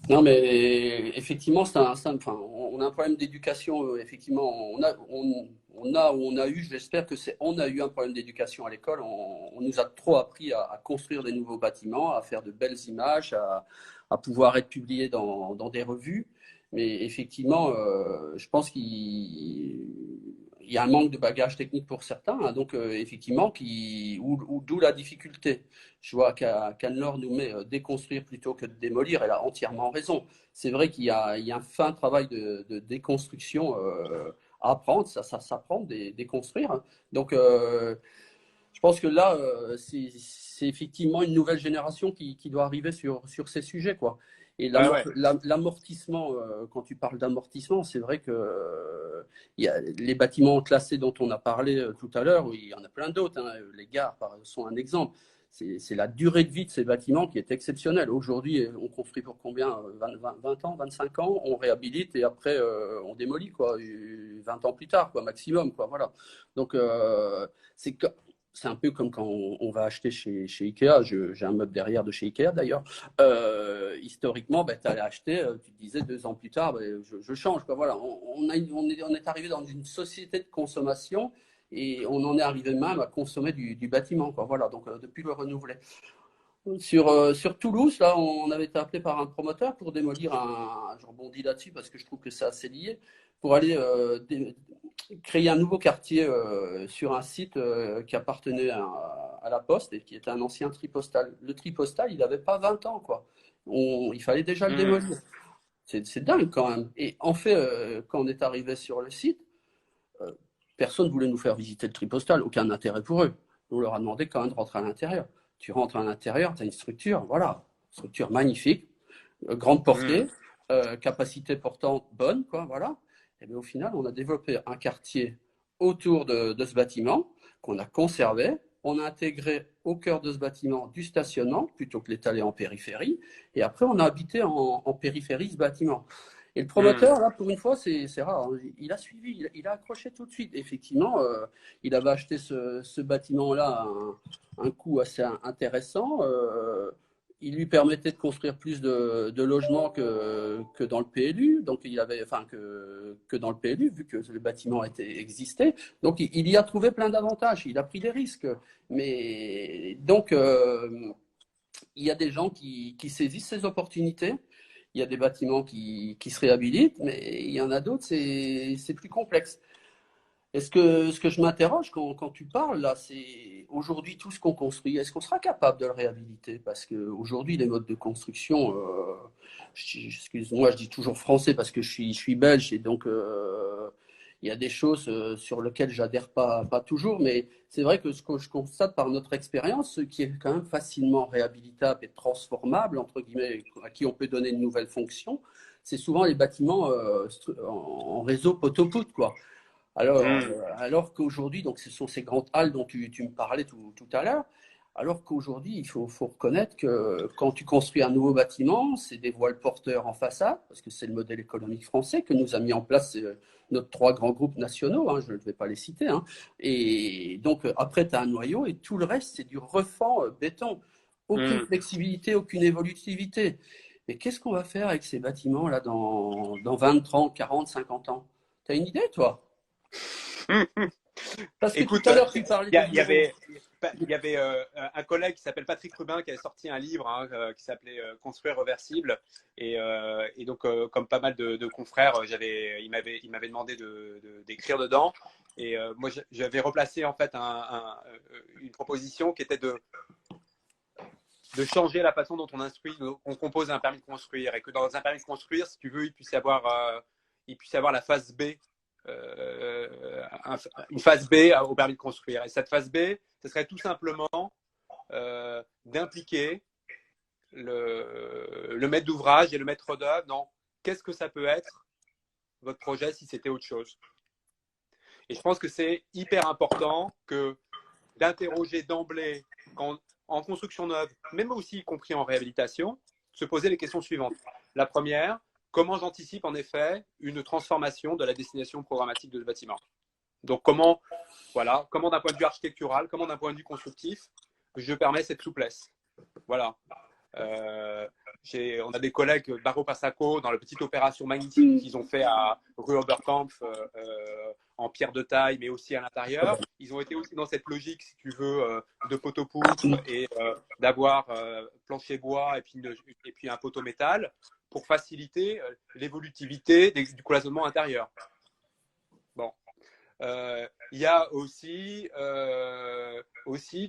Non, mais effectivement, enfin, on a un problème d'éducation. Effectivement, on a eu, j'espère que on a eu un problème d'éducation à l'école. On nous a trop appris à construire des nouveaux bâtiments, à faire de belles images, à pouvoir être publiés dans des revues. Mais effectivement, je pense qu'il y a un manque de bagage technique pour certains, hein, donc effectivement, d'où la difficulté. Je vois qu'Anne-Laure nous met déconstruire plutôt que de démolir. Elle a entièrement raison. C'est vrai qu'il y a un fin travail de déconstruction à apprendre. Ça s'apprend, déconstruire, hein. Donc, je pense que là, c'est effectivement une nouvelle génération qui doit arriver sur ces sujets, quoi. Et Ouais. l'amortissement, quand tu parles d'amortissement, c'est vrai que il y a les bâtiments classés dont on a parlé tout à l'heure, il y en a plein d'autres, hein. Les gares sont un exemple. C'est la durée de vie de ces bâtiments qui est exceptionnelle. Aujourd'hui, on construit pour combien? 20 ans, 25 ans, on réhabilite et après on démolit, quoi, 20 ans plus tard, quoi, maximum, quoi, voilà. Donc, c'est un peu comme quand on va acheter chez Ikea. J'ai un meuble derrière de chez Ikea d'ailleurs. Historiquement, ben, tu allais acheter, tu te disais 2 ans plus tard, ben, je change. Quoi. Voilà. On est arrivé dans une société de consommation et on en est arrivé même à consommer du bâtiment. Quoi. Voilà. Donc, depuis le renouveler. Sur Toulouse, là, on avait été appelé par un promoteur pour démolir je rebondis là-dessus parce que je trouve que c'est assez lié, pour aller créer un nouveau quartier sur un site qui appartenait à la Poste et qui était un ancien tripostal. Le tripostal, il n'avait pas 20 ans, quoi. Il fallait déjà le démolir. C'est dingue quand même. Et en fait, quand on est arrivé sur le site, euh, personne ne voulait nous faire visiter le tripostal, aucun intérêt pour eux. On leur a demandé quand même de rentrer à l'intérieur. Tu rentres à l'intérieur, tu as une structure, voilà, structure magnifique, grande portée, capacité portante bonne, quoi, voilà. Et bien, au final, on a développé un quartier autour de ce bâtiment qu'on a conservé. On a intégré au cœur de ce bâtiment du stationnement plutôt que l'étaler en périphérie. Et après, on a habité en périphérie ce bâtiment. Et le promoteur, là, pour une fois, c'est rare, hein, il a suivi, il a accroché tout de suite. Effectivement, il avait acheté ce bâtiment-là à un coût assez intéressant. Il lui permettait de construire plus de logements que dans le PLU, donc il avait, enfin que dans le PLU, vu que le bâtiment existait. Donc il y a trouvé plein d'avantages. Il a pris des risques, mais donc il y a des gens qui saisissent ces opportunités. Il y a des bâtiments qui se réhabilitent, mais il y en a d'autres, c'est plus complexe. Ce que je m'interroge quand tu parles là, c'est aujourd'hui tout ce qu'on construit, est-ce qu'on sera capable de le réhabiliter? Parce qu'aujourd'hui, les modes de construction, excuse-moi, je dis toujours français parce que je suis belge et donc il y a des choses sur lesquelles j'adhère pas toujours, mais c'est vrai que ce que je constate par notre expérience, ce qui est quand même facilement réhabilitable et transformable, entre guillemets, à qui on peut donner une nouvelle fonction, c'est souvent les bâtiments en réseau poteau-poutre, quoi. Alors qu'aujourd'hui, donc ce sont ces grandes halles dont tu me parlais tout à l'heure, alors qu'aujourd'hui, faut reconnaître que quand tu construis un nouveau bâtiment, c'est des voiles porteurs en façade, parce que c'est le modèle économique français que nous a mis en place notre 3 grands groupes nationaux, hein, je ne vais pas les citer. Hein. Et donc, après, tu as un noyau et tout le reste, c'est du refend béton. Aucune flexibilité, aucune évolutivité. Mais qu'est-ce qu'on va faire avec ces bâtiments-là dans 20, 30, 40, 50 ans? Tu as une idée, toi? Parce que Écoute, tout à l'heure, tu parlais des bureaux. il y avait un collègue qui s'appelle Patrick Rubin qui a sorti un livre hein, qui s'appelait Construire reversible. Et donc, comme pas mal de confrères, il m'avait demandé d'écrire dedans. Et moi, j'avais replacé en fait une proposition qui était de changer la façon dont on compose un permis de construire. Et que dans un permis de construire, si tu veux, il puisse y avoir la phase B. Une phase B au permis de construire. Et cette phase B, ce serait tout simplement d'impliquer le maître d'ouvrage et le maître d'œuvre dans qu'est-ce que ça peut être votre projet si c'était autre chose. Et je pense que c'est hyper important d'interroger d'emblée en construction neuve, même aussi y compris en réhabilitation, se poser les questions suivantes. La première, comment j'anticipe en effet une transformation de la destination programmatique de ce bâtiment? Donc comment d'un point de vue architectural, comment d'un point de vue constructif, je permets cette souplesse. Voilà. On a des collègues Barreau Passaco dans la petite opération magnifique qu'ils ont fait à rue Oberkampf en pierre de taille, mais aussi à l'intérieur. Ils ont été aussi dans cette logique, si tu veux, de poteau-poutre et d'avoir plancher bois et puis un poteau métal pour faciliter l'évolutivité du cloisonnement intérieur. Bon. Il y a aussi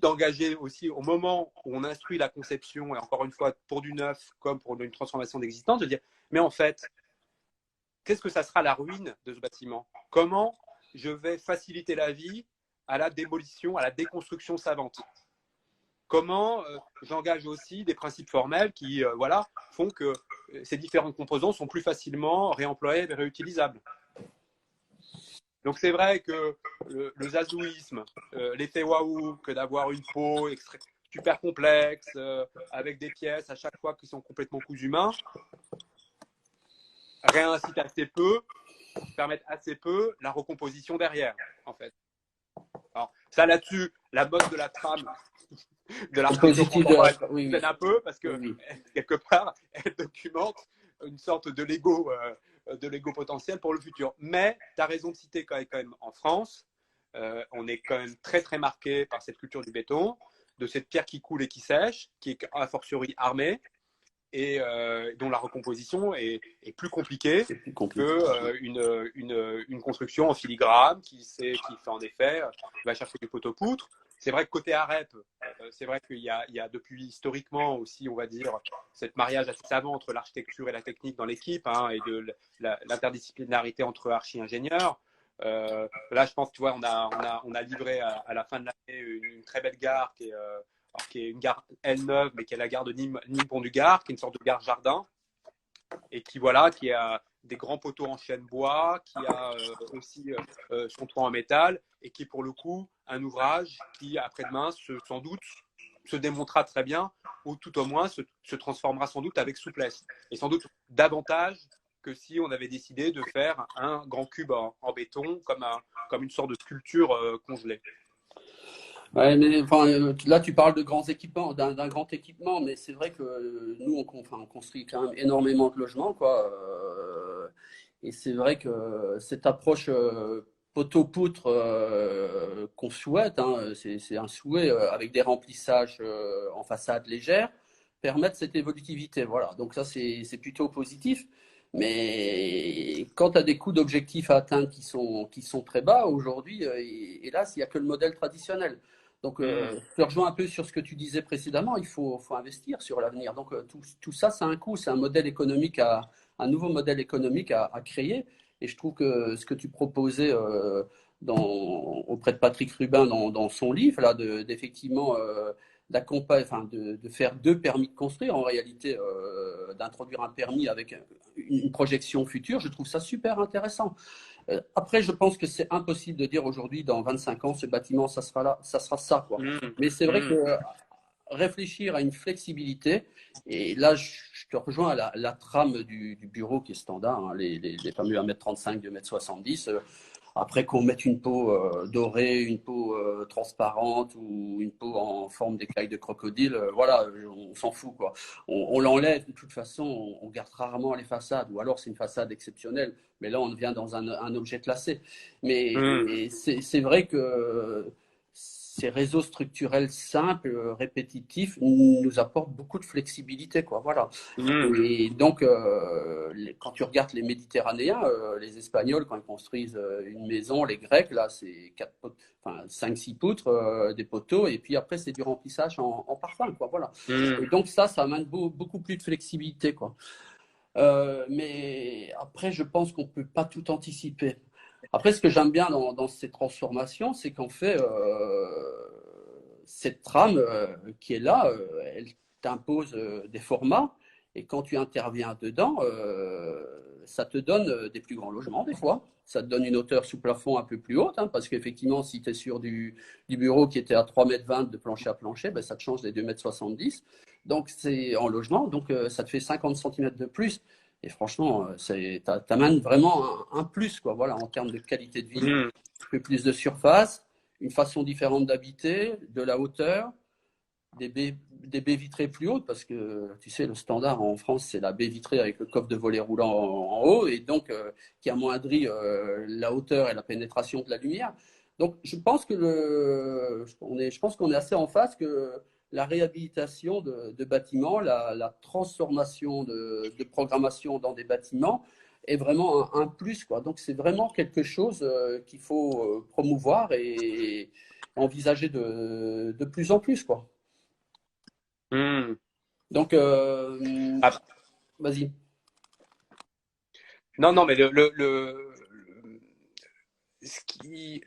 d'engager aussi au moment où on instruit la conception, et encore une fois, pour du neuf comme pour une transformation d'existant, de dire, mais en fait, qu'est-ce que ça sera la ruine de ce bâtiment? Comment je vais faciliter la vie à la démolition, à la déconstruction savante? Comment j'engage aussi des principes formels qui font que ces différents composants sont plus facilement réemployables et réutilisables. Donc c'est vrai que le zazouisme, l'effet waouh, que d'avoir une peau super complexe, avec des pièces à chaque fois qui sont complètement cousues main, réincite assez peu, permettent assez peu la recomposition derrière, en fait. Alors, ça là-dessus, la mode de la trame de Le l'architecture positif de contemporaine oui, gêne oui, un peu parce oui, que oui. quelque part, elle documente une sorte de Lego potentiel pour le futur. Mais tu as raison de citer quand même en France, on est quand même très très marqué par cette culture du béton, de cette pierre qui coule et qui sèche, qui est a fortiori armée et dont la recomposition est plus compliquée C'est plus que compliqué. une construction en filigrane qui fait en effet, va chercher du poteau-poutre. C'est vrai que côté AREP, c'est vrai qu'il y a depuis historiquement aussi, on va dire, cette mariage assez savant entre l'architecture et la technique dans l'équipe, hein, et de l'interdisciplinarité entre archi-ingénieurs. Là, je pense, tu vois, on a livré à la fin de l'année une très belle gare qui est une gare elle neuve, mais qui est la gare de Nîmes-Pont-du-Gard, qui est une sorte de gare jardin, et qui voilà, qui a des grands poteaux en chêne bois, qui a aussi son toit en métal, et qui est pour le coup un ouvrage qui après-demain sans doute se démontrera très bien, ou tout au moins se transformera sans doute avec souplesse, et sans doute davantage que si on avait décidé de faire un grand cube en béton comme une sorte de sculpture congelée. Ouais, mais enfin, là, tu parles de grands équipements, d'un grand équipement, mais c'est vrai que nous, enfin, on construit quand même énormément de logements, quoi. Et c'est vrai que cette approche poteau-poutre qu'on souhaite, hein, c'est un souhait avec des remplissages en façade légère, permettre cette évolutivité. Voilà, donc ça, c'est plutôt positif. Mais quand tu as des coûts d'objectifs à atteindre qui sont très bas aujourd'hui, hélas, il n'y a que le modèle traditionnel. Donc, je te rejoins un peu sur ce que tu disais précédemment, faut investir sur l'avenir. Donc, tout ça, c'est un coût, c'est un modèle économique un nouveau modèle économique à créer. Et je trouve que ce que tu proposais auprès de Patrick Rubin dans son livre, là, d'effectivement d'accompagner, enfin, de faire deux permis de construire, en réalité, d'introduire un permis avec une projection future, je trouve ça super intéressant. Après, je pense que c'est impossible de dire aujourd'hui, dans 25 ans, ce bâtiment, ça sera là, ça sera ça, quoi. Mais c'est vrai que réfléchir à une flexibilité, et là, je te rejoins à la trame du bureau qui est standard, hein, les fameux 1,35 m, 2,70 m. Après qu'on mette une peau dorée, une peau transparente ou une peau en forme d'écaille de crocodile, voilà, on s'en fout, quoi. On l'enlève, de toute façon, on garde rarement les façades, ou alors c'est une façade exceptionnelle, mais là on vient dans un objet classé. Mais c'est vrai que ces réseaux structurels simples, répétitifs, nous apportent beaucoup de flexibilité, quoi. Voilà. Et donc, quand tu regardes les Méditerranéens, les Espagnols, quand ils construisent une maison, les Grecs, là, c'est 5-6 poutres, des poteaux, et puis après, c'est du remplissage en parfum, quoi. Voilà. Et donc, ça amène beaucoup plus de flexibilité, quoi. Mais après, je pense qu'on ne peut pas tout anticiper. Après, ce que j'aime bien dans ces transformations, c'est qu'en fait, cette trame qui est là, elle t'impose des formats, et quand tu interviens dedans, ça te donne des plus grands logements des fois. Ça te donne une hauteur sous plafond un peu plus haute, hein, parce qu'effectivement, si tu es sur du bureau qui était à 3,20 m de plancher à plancher, ben, ça te change des 2,70 m. Donc, c'est en logement, donc ça te fait 50 cm de plus. Et franchement, t'amènes vraiment un plus, quoi, voilà, en termes de qualité de vie, un peu plus de surface, une façon différente d'habiter, de la hauteur, des baies vitrées plus hautes, parce que tu sais, le standard en France, c'est la baie vitrée avec le coffre de volet roulant en haut, et donc qui amoindrit la hauteur et la pénétration de la lumière. Donc, je pense qu'on est assez en face que la réhabilitation de bâtiments, la transformation de programmation dans des bâtiments est vraiment un plus, quoi. Donc, c'est vraiment quelque chose qu'il faut promouvoir et envisager de plus en plus, quoi. Donc, Ah, vas-y. non, non, mais ce qui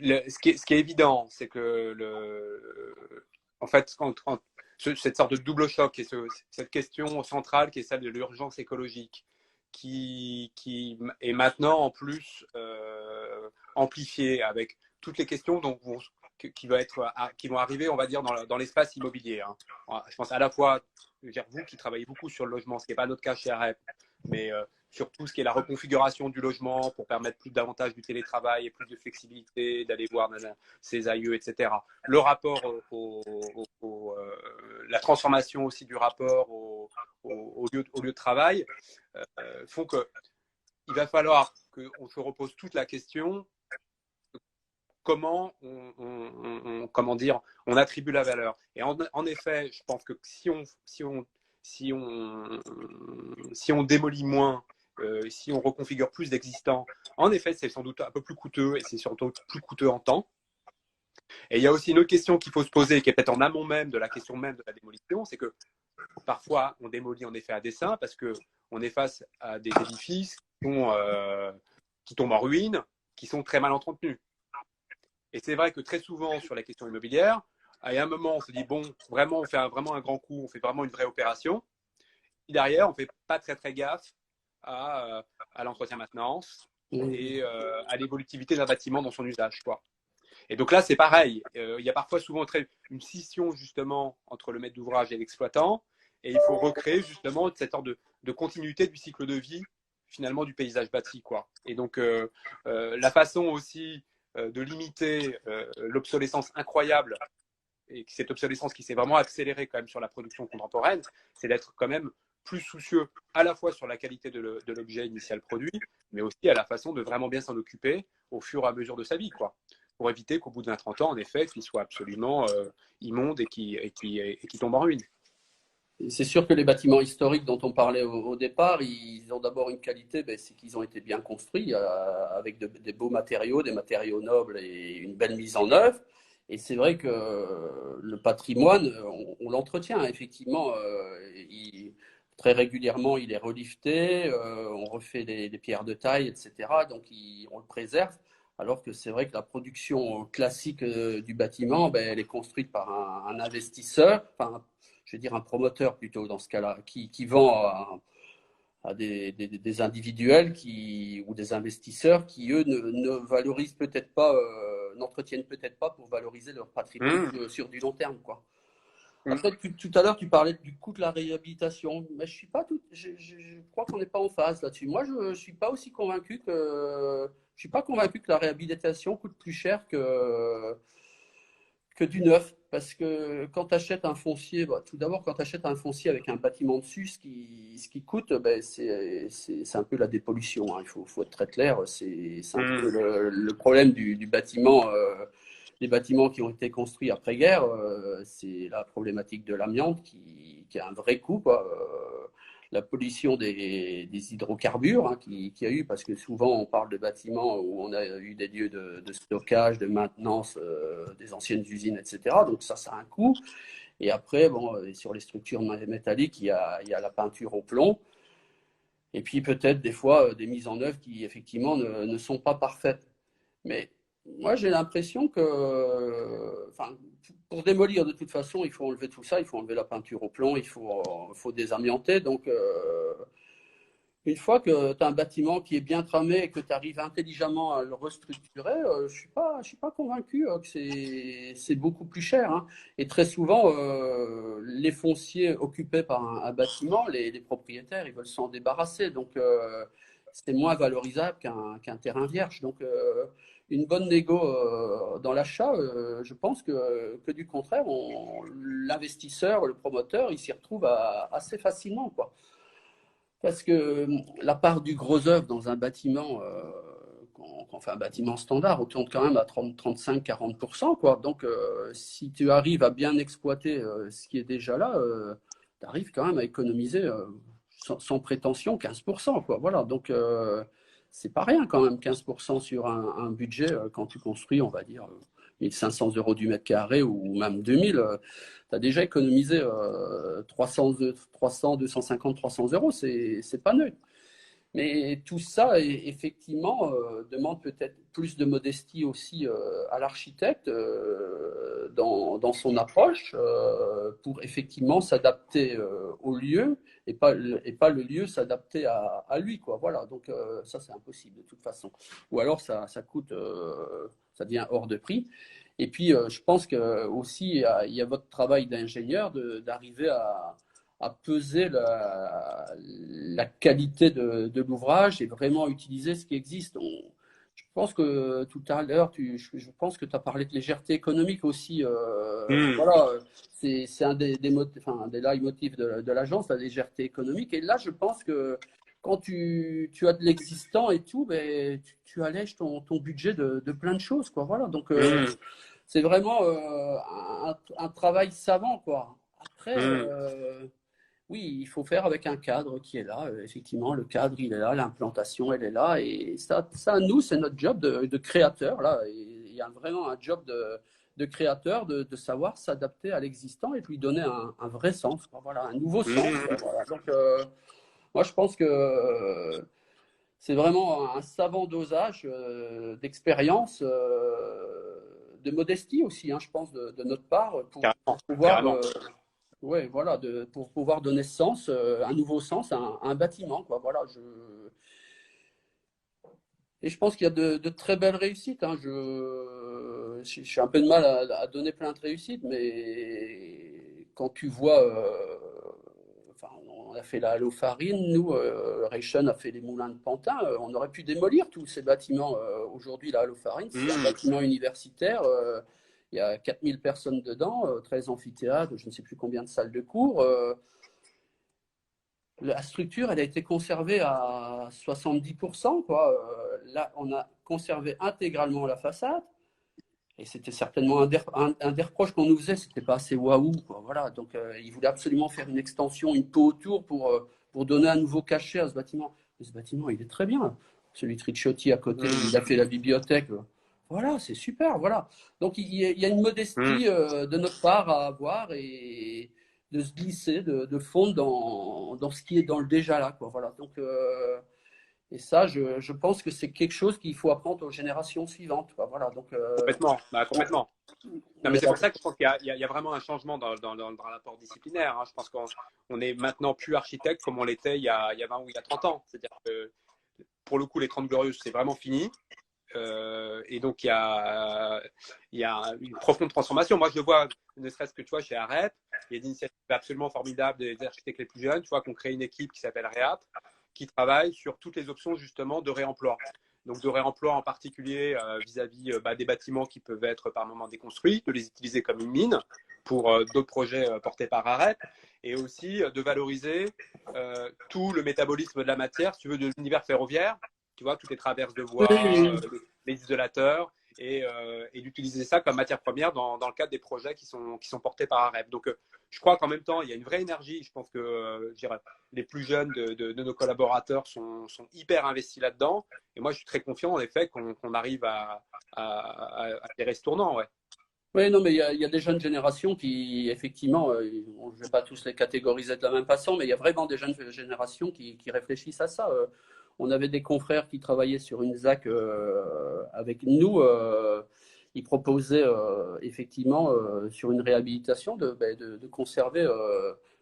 est évident, c'est que en fait, cette sorte de double choc et cette question centrale qui est celle de l'urgence écologique, qui est maintenant en plus amplifiée avec toutes les questions qui vont arriver, on va dire, dans l'espace immobilier. Hein. Je pense à la fois, je veux dire, vous qui travaillez beaucoup sur le logement, ce qui n'est pas notre cas chez AREP, mais sur tout ce qui est la reconfiguration du logement pour permettre davantage du télétravail et plus de flexibilité, d'aller voir ses aïeux, etc. Le rapport, la transformation aussi du rapport au lieu de travail font qu'il va falloir qu'on se repose toute la question comment on attribue la valeur. Et en effet, je pense que si on démolit moins, si on reconfigure plus d'existants, en effet, c'est sans doute un peu plus coûteux et c'est surtout plus coûteux en temps. Et il y a aussi une autre question qu'il faut se poser, qui est peut-être en amont même de la question même de la démolition, c'est que parfois on démolit en effet à dessein parce qu'on est face à des édifices qui tombent en ruine, qui sont très mal entretenus. Et c'est vrai que très souvent sur la question immobilière, à un moment on se dit bon, vraiment on fait vraiment un grand coup, on fait vraiment une vraie opération. Et derrière, on ne fait pas très gaffe à l'entretien maintenance et à l'évolutivité d'un bâtiment dans son usage, quoi. Et donc là, c'est pareil. Il y a parfois souvent une scission justement entre le maître d'ouvrage et l'exploitant. Et il faut recréer justement cette sorte de continuité du cycle de vie finalement du paysage bâti, quoi. Et donc la façon aussi de limiter l'obsolescence incroyable et cette obsolescence qui s'est vraiment accélérée quand même sur la production contemporaine, c'est d'être quand même plus soucieux à la fois sur la qualité de l'objet initial produit, mais aussi à la façon de vraiment bien s'en occuper au fur et à mesure de sa vie, quoi. Pour éviter qu'au bout de 20-30 ans, en effet, qu'il soit absolument immonde et qui tombe en ruine. C'est sûr que les bâtiments historiques dont on parlait au départ, ils ont d'abord une qualité, ben, c'est qu'ils ont été bien construits avec des beaux matériaux, des matériaux nobles et une belle mise en œuvre. Et c'est vrai que le patrimoine, on l'entretient effectivement. Très régulièrement, il est relifté, on refait les pierres de taille, etc. Donc on le préserve. Alors que c'est vrai que la production classique du bâtiment, ben, elle est construite par un investisseur, enfin, je veux dire un promoteur plutôt dans ce cas-là, qui vend à des individuels ou des investisseurs qui, eux, ne valorisent peut-être pas, n'entretiennent peut-être pas pour valoriser leur patrimoine sur du long terme, quoi. Après, tout à l'heure, tu parlais du coût de la réhabilitation, mais je crois qu'on n'est pas en phase là-dessus. Moi, je ne suis pas aussi convaincu je suis pas convaincu que la réhabilitation coûte plus cher que du neuf. Parce que quand tu achètes un foncier, bah, tout d'abord, quand tu achètes un foncier avec un bâtiment dessus, ce qui coûte, ben, c'est un peu la dépollution, hein. Faut être très clair. C'est un peu le problème du bâtiment. Les bâtiments qui ont été construits après-guerre, c'est la problématique de l'amiante qui a un vrai coût, quoi. La pollution des hydrocarbures, hein, qui a eu, parce que souvent on parle de bâtiments où on a eu des lieux de stockage, de maintenance des anciennes usines, etc. Donc ça a un coût. Et après, bon, sur les structures métalliques, il y a la peinture au plomb. Et puis peut-être des fois des mises en œuvre qui effectivement ne sont pas parfaites. Mais moi j'ai l'impression que, enfin, pour démolir de toute façon, il faut enlever tout ça, il faut enlever la peinture au plomb, faut désamianter. Donc une fois que tu as un bâtiment qui est bien tramé et que tu arrives intelligemment à le restructurer, je suis pas convaincu que c'est beaucoup plus cher, hein. Et très souvent, les fonciers occupés par un bâtiment, les propriétaires, ils veulent s'en débarrasser. Donc, c'est moins valorisable qu'un terrain vierge. Donc, une bonne négo dans l'achat, je pense que du contraire, l'investisseur, le promoteur, il s'y retrouve assez facilement, quoi. Parce que la part du gros œuvre dans un bâtiment, quand on fait un bâtiment standard, on tourne quand même à 30, 35, 40%, quoi. Donc, si tu arrives à bien exploiter ce qui est déjà là, tu arrives quand même à économiser sans prétention 15%, quoi. Voilà. Donc, c'est pas rien quand même, 15% sur un budget quand tu construis, on va dire, 1500 euros du mètre carré ou même 2000. Tu as déjà économisé 300, 250, 300 euros, c'est pas neutre. Mais tout ça, effectivement, demande peut-être plus de modestie aussi à l'architecte dans son approche pour effectivement s'adapter au lieu et pas le lieu s'adapter à lui, quoi. Voilà, donc ça, c'est impossible de toute façon. Ou alors, ça coûte, ça devient hors de prix. Et puis, je pense que aussi il y a votre travail d'ingénieur d'arriver à à peser la qualité de l'ouvrage et vraiment utiliser ce qui existe. Je pense que tout à l'heure, je pense que tu as parlé de légèreté économique aussi. Hmm. Voilà, c'est un enfin, des leitmotifs de l'agence, la légèreté économique. Et là, je pense que quand tu as de l'existant et tout, ben, tu allèges ton budget de plein de choses, quoi. Voilà, donc Hmm. c'est vraiment un travail savant, quoi. Après, Hmm. oui, il faut faire avec un cadre qui est là. Effectivement, le cadre, il est là, l'implantation, elle est là. Et ça nous, c'est notre job de créateur. Là. Et il y a vraiment un job de créateur de savoir s'adapter à l'existant et de lui donner un vrai sens, quoi. Voilà, un nouveau sens, quoi. Hmm. Voilà. Donc, moi, je pense que c'est vraiment un savant dosage d'expérience, de modestie aussi, hein, je pense, de notre part, pour Carrément, pouvoir carrément. ouais, voilà, pour pouvoir donner sens, un nouveau sens à un bâtiment, quoi. Voilà, et je pense qu'il y a de très belles réussites, hein. Je suis un peu de mal à donner plein de réussites, mais quand tu vois, enfin, on a fait la Halo Farine, nous, Ration a fait les moulins de Pantin, on aurait pu démolir tous ces bâtiments. Aujourd'hui, la Halo Farine, c'est un Hmm. bâtiment universitaire. Il y a 4000 personnes dedans, 13 amphithéâtres, je ne sais plus combien de salles de cours. La structure, elle a été conservée à 70%, quoi. Là, on a conservé intégralement la façade. Et c'était certainement un des reproches qu'on nous faisait, c'était pas assez waouh, quoi. Voilà. Donc, ils voulaient absolument faire une extension, une peau autour pour donner un nouveau cachet à ce bâtiment. Mais ce bâtiment, il est très bien. Celui de Ricciotti à côté, il a Hmm. fait la bibliothèque. Voilà, c'est super. Voilà. Donc, il y a une Hmm. modestie de notre part à avoir et de se glisser, de fondre dans ce qui est dans le déjà là, quoi. Voilà. Donc, et ça, je pense que c'est quelque chose qu'il faut apprendre aux générations suivantes, quoi. Voilà. Donc, Complètement. Bah, on, complètement. Non, on mais est c'est pour d'accord. ça que je pense qu'il y a vraiment un changement dans le rapport disciplinaire, hein. Je pense qu'on est maintenant plus architecte comme on l'était il y a 20 ou il y a 30 ans. C'est-à-dire que pour le coup, les 30 glorieuses, c'est vraiment fini. Et donc, il y a une profonde transformation. Moi, je le vois, ne serait-ce que tu vois, chez AREP, il y a des initiatives absolument formidables des architectes les plus jeunes. Tu vois, qu'on crée une équipe qui s'appelle REAP, qui travaille sur toutes les options justement de réemploi. Donc, de réemploi en particulier vis-à-vis des bâtiments qui peuvent être par moments déconstruits, de les utiliser comme une mine pour d'autres projets portés par AREP, et aussi de valoriser tout le métabolisme de la matière, si tu veux, de l'univers ferroviaire. Tu vois, toutes les traverses de voies, Oui, les isolateurs, et d'utiliser ça comme matière première dans le cadre des projets qui sont portés par AREP. Donc, je crois qu'en même temps, il y a une vraie énergie. Je pense que je dirais, les plus jeunes de nos collaborateurs sont hyper investis là-dedans. Et moi, je suis très confiant, en effet, qu'on arrive à gérer ce tournant. Ouais. oui, non, mais il y a des jeunes générations qui, effectivement, je ne vais pas tous les catégoriser de la même façon, mais il y a vraiment des jeunes générations qui réfléchissent à ça. On avait des confrères qui travaillaient sur une ZAC avec nous. Ils proposaient effectivement sur une réhabilitation de conserver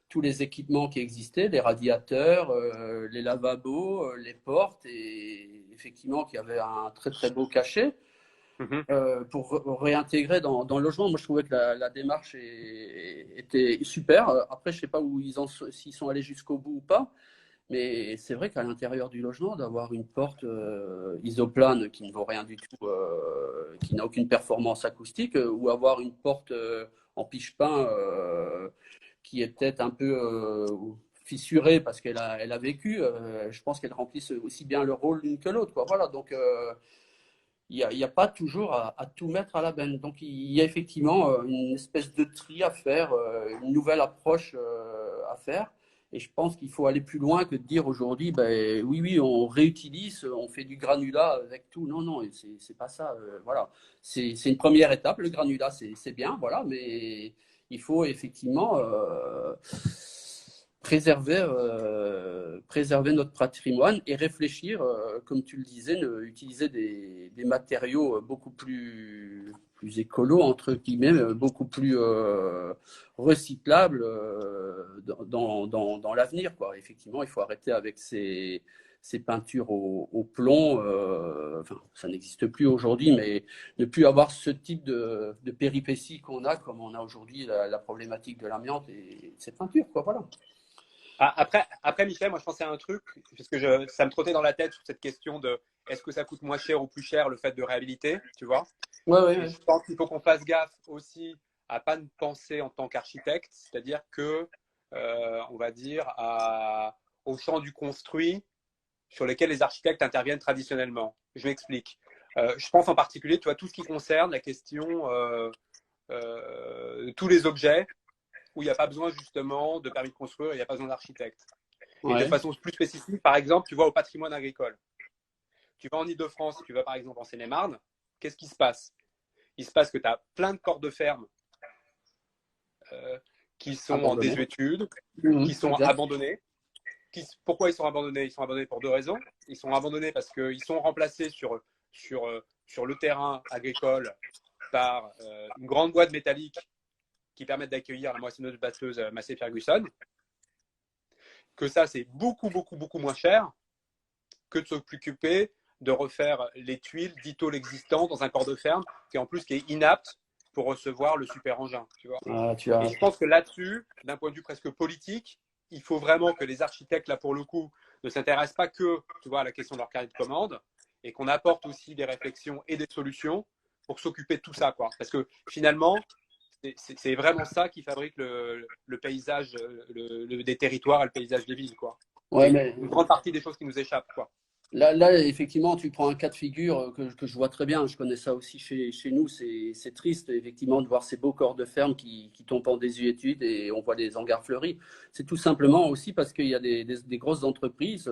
tous les équipements qui existaient, les radiateurs, les lavabos, les portes, et effectivement qui avaient un très très beau cachet Mhm. pour réintégrer dans le logement. Moi, je trouvais que la démarche était super. Après, je ne sais pas s'ils sont allés jusqu'au bout ou pas, mais c'est vrai qu'à l'intérieur du logement, d'avoir une porte isoplane qui ne vaut rien du tout, qui n'a aucune performance acoustique, ou avoir une porte en piche-pain qui est peut-être un peu fissurée parce qu'elle a vécu, je pense qu'elle remplissent aussi bien le rôle l'une que l'autre, quoi. Voilà, donc il y a pas toujours à tout mettre à la benne. Donc il y a effectivement une espèce de tri à faire, une nouvelle approche à faire. Et je pense qu'il faut aller plus loin que de dire aujourd'hui, ben, oui, oui, on réutilise, on fait du granulat avec tout. Non, non, c'est pas ça. Voilà, c'est une première étape. Le granulat, c'est bien, voilà, mais il faut effectivement préserver notre patrimoine et réfléchir, comme tu le disais, utiliser des matériaux beaucoup plus écolos, entre guillemets, beaucoup plus recyclables dans l'avenir, quoi. Effectivement, il faut arrêter avec ces peintures au plomb. Enfin, ça n'existe plus aujourd'hui, mais ne plus avoir ce type de péripéties qu'on a, comme on a aujourd'hui la problématique de l'amiante et de ces peintures, quoi. Voilà. Après, Michel, moi je pensais à un truc, parce que ça me trottait dans la tête sur cette question de est-ce que ça coûte moins cher ou plus cher le fait de réhabiliter, tu vois. Ouais, ouais, Et ouais. je pense qu'il faut qu'on fasse gaffe aussi à pas nous penser en tant qu'architecte, c'est-à-dire que, on va dire, au champ du construit sur lesquels les architectes interviennent traditionnellement. Je m'explique. Je pense en particulier, tu vois, tout ce qui concerne la question, tous les objets où il n'y a pas besoin justement de permis de construire, il n'y a pas besoin d'architecte. Et de Ouais. façon plus spécifique, par exemple, tu vois, au patrimoine agricole. Tu vas en Ile-de-France, tu vas par exemple en Seine-et-Marne, qu'est-ce qui se passe? Il se passe que tu as plein de corps de ferme euh, qui sont en Abandonné. désuétude, qui Mhm, sont exact. abandonnés. Pourquoi ils sont abandonnés? Ils sont abandonnés pour deux raisons. Ils sont abandonnés parce qu'ils sont remplacés sur le terrain agricole par une grande boîte métallique qui permettent d'accueillir la moissonneuse-batteuse Massey Ferguson. Que ça, c'est beaucoup, beaucoup, beaucoup moins cher que de s'occuper de refaire les tuiles d'Itol existant dans un corps de ferme qui est inapte pour recevoir le super engin. Tu vois. Ah, Et je pense que là-dessus, d'un point de vue presque politique, il faut vraiment que les architectes, là pour le coup, ne s'intéressent pas que tu vois, à la question de leur carnet de commande et qu'on apporte aussi des réflexions et des solutions pour s'occuper de tout ça. Quoi. Parce que finalement, c'est vraiment ça qui fabrique le paysage des territoires et le paysage des villes. Quoi. ouais, C'est mais une grande partie des choses qui nous échappent. Quoi. là, effectivement, tu prends un cas de figure que je vois très bien. Je connais ça aussi chez nous. C'est triste, effectivement, de voir ces beaux corps de ferme qui tombent en désuétude et on voit des hangars fleuris. C'est tout simplement aussi parce qu'il y a des grosses entreprises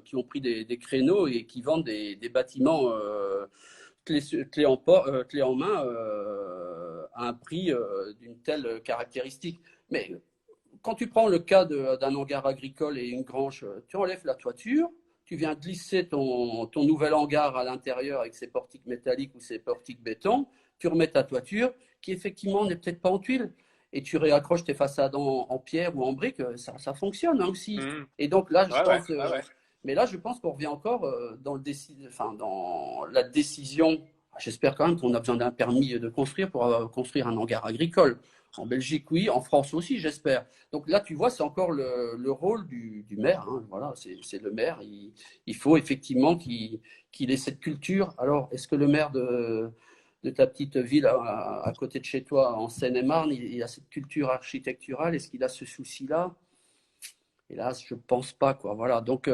qui ont pris des créneaux et qui vendent des bâtiments clé en main à un prix d'une telle caractéristique. Mais quand tu prends le cas d'un hangar agricole et une grange, tu enlèves la toiture, tu viens glisser ton nouvel hangar à l'intérieur avec ses portiques métalliques ou ses portiques béton, tu remets ta toiture qui effectivement n'est peut-être pas en tuile et tu réaccroches tes façades en pierre ou en brique, ça fonctionne hein, aussi. Mmh. Et donc là, je Ouais, ouais, pense, ouais, ouais. mais là, je pense qu'on revient encore dans la décision. J'espère quand même qu'on a besoin d'un permis de construire pour construire un hangar agricole. En Belgique, oui, en France aussi, j'espère. Donc là, tu vois, c'est encore le rôle du maire. Hein. Voilà, c'est le maire. Il faut effectivement qu'il ait cette culture. Alors, est-ce que le maire de ta petite ville à côté de chez toi, en Seine-et-Marne, il a cette culture architecturale? Est-ce qu'il a ce souci-là? Hélas, je pense pas, quoi. Voilà. Donc,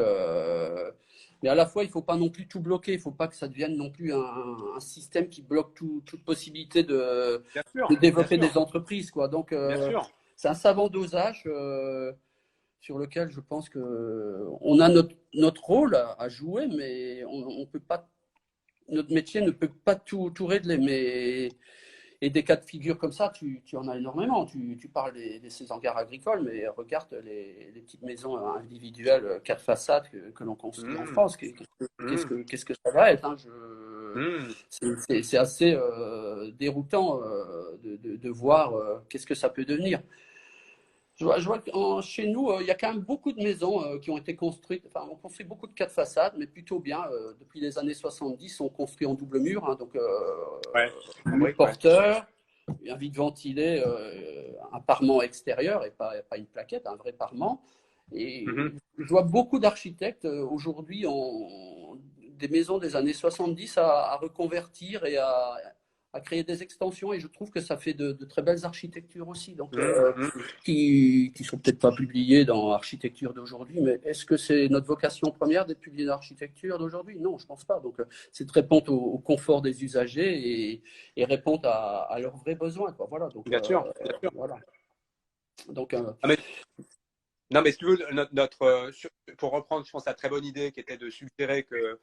mais à la fois, il faut pas non plus tout bloquer. Il faut pas que ça devienne non plus un système qui bloque toute possibilité Bien sûr, de bien développer sûr, des entreprises, quoi. Donc, bien sûr. c'est un savant dosage sur lequel je pense que on a notre rôle à jouer, mais on peut pas, notre métier ne peut pas tout régler. Mais et des cas de figure comme ça, tu en as énormément. Tu parles de ces hangars agricoles, mais regarde les petites maisons individuelles, quatre façades que l'on construit en Mmh. France. Mmh. Qu'est-ce que ça va être hein Mmh. c'est assez déroutant de voir qu'est-ce que ça peut devenir. Je vois que chez nous, il y a quand même beaucoup de maisons qui ont été construites. Enfin, on construit beaucoup de quatre façades, mais plutôt bien. Depuis les années 70, on construit en double mur, hein, donc Ouais, en mur brique, ouais. porteur, un vide ventilé, un parement extérieur et pas une plaquette, un vrai parement. Et Mmh. je vois beaucoup d'architectes aujourd'hui ont des maisons des années 70 à reconvertir et à créer des extensions. Et je trouve que ça fait de très belles architectures aussi. Donc, Mmh. Mmh. qui sont peut-être pas publiées dans l'architecture d'aujourd'hui, mais est-ce que c'est notre vocation première d'être publié dans l'architecture d'aujourd'hui? Non, je pense pas. Donc, c'est de répondre au confort des usagers et répondre à leurs vrais besoins, quoi. Voilà. Donc, Bien sûr, bien sûr. voilà. Donc, Ah, mais non, mais si tu veux, pour reprendre, je pense, la très bonne idée qui était de suggérer que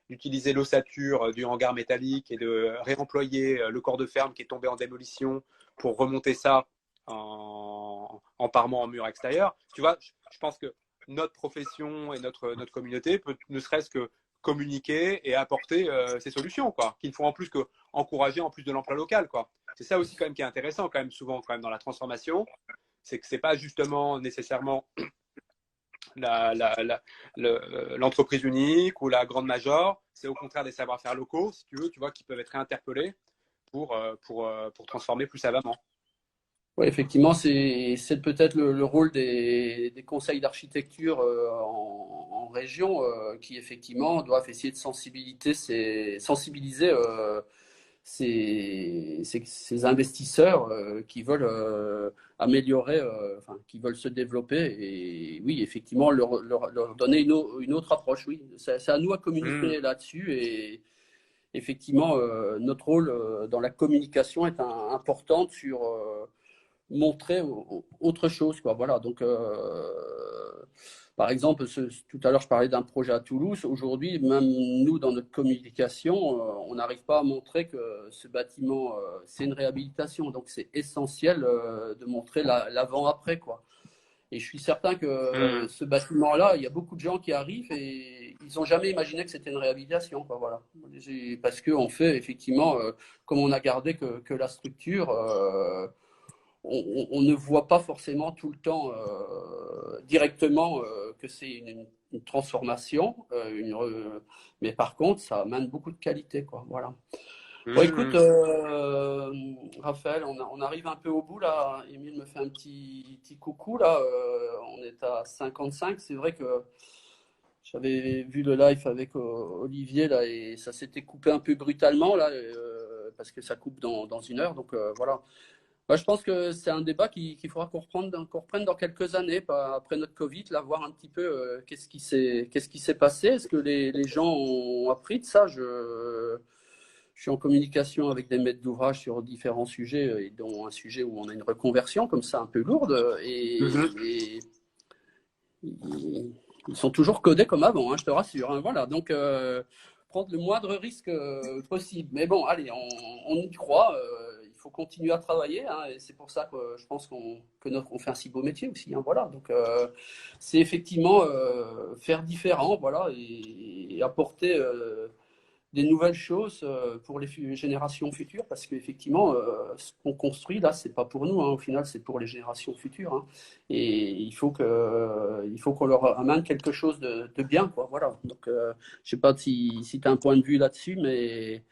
d'utiliser l'ossature du hangar métallique et de réemployer le corps de ferme qui est tombé en démolition pour remonter ça en parement en mur extérieur. Tu vois, je pense que notre profession et notre communauté peut ne serait-ce que communiquer et apporter ces solutions, quoi, qu'il faut en plus que encourager en plus de l'emploi local, quoi. C'est ça aussi quand même qui est intéressant quand même souvent quand même dans la transformation, c'est que c'est pas justement nécessairement l'entreprise unique ou la grande major, c'est au contraire des savoir-faire locaux, si tu veux, tu vois, qui peuvent être réinterpellés pour transformer plus savamment. Ouais, effectivement, c'est peut-être le rôle des conseils d'architecture en région qui effectivement doivent essayer de sensibiliser ces investisseurs qui veulent améliorer, enfin, qui veulent se développer et oui, effectivement, leur donner une autre approche. Oui, c'est à nous à Hmm. communiquer là-dessus et effectivement, notre rôle dans la communication est important sur montrer autre chose, quoi. Voilà. Donc, par exemple, tout à l'heure, je parlais d'un projet à Toulouse. Aujourd'hui, même nous, dans notre communication, on n'arrive pas à montrer que ce bâtiment, c'est une réhabilitation. Donc, c'est essentiel de montrer l'avant-après, quoi. Et je suis certain que Hmm. ce bâtiment-là, il y a beaucoup de gens qui arrivent et ils n'ont jamais imaginé que c'était une réhabilitation, quoi, voilà. Parce qu'on fait effectivement, comme on a gardé que la structure, on ne voit pas forcément tout le temps directement que c'est une transformation, mais par contre, ça amène beaucoup de qualité, quoi. Voilà. Bon, écoute, Hmm. Raphaël, on arrive un peu au bout là. Émile me fait un petit coucou là. On est à 55. C'est vrai que j'avais vu le live avec Olivier là et ça s'était coupé un peu brutalement là parce que ça coupe dans une heure. Donc voilà. Bah, je pense que c'est un débat qu'il faudra qu'on reprenne dans quelques années, après notre Covid, là, voir un petit peu qu'est-ce qui s'est passé. Est-ce que les gens ont appris de ça? Je suis en communication avec des maîtres d'ouvrage sur différents sujets, et dont un sujet où on a une reconversion comme ça un peu lourde, Mhm. et ils sont toujours codés comme avant, hein, je te rassure. Hein, voilà, donc prendre le moindre risque possible. Mais bon, allez, on y croit. Il faut continuer à travailler, hein, et c'est pour ça que je pense on fait un si beau métier aussi. Hein, voilà, donc c'est effectivement faire différent, voilà, et apporter des nouvelles choses pour les générations futures, parce qu'effectivement, ce qu'on construit là, c'est pas pour nous, hein, au final, c'est pour les générations futures. Hein, et il faut qu'on leur amène quelque chose de bien, quoi. Voilà. Donc, je sais pas si tu as un point de vue là-dessus, mais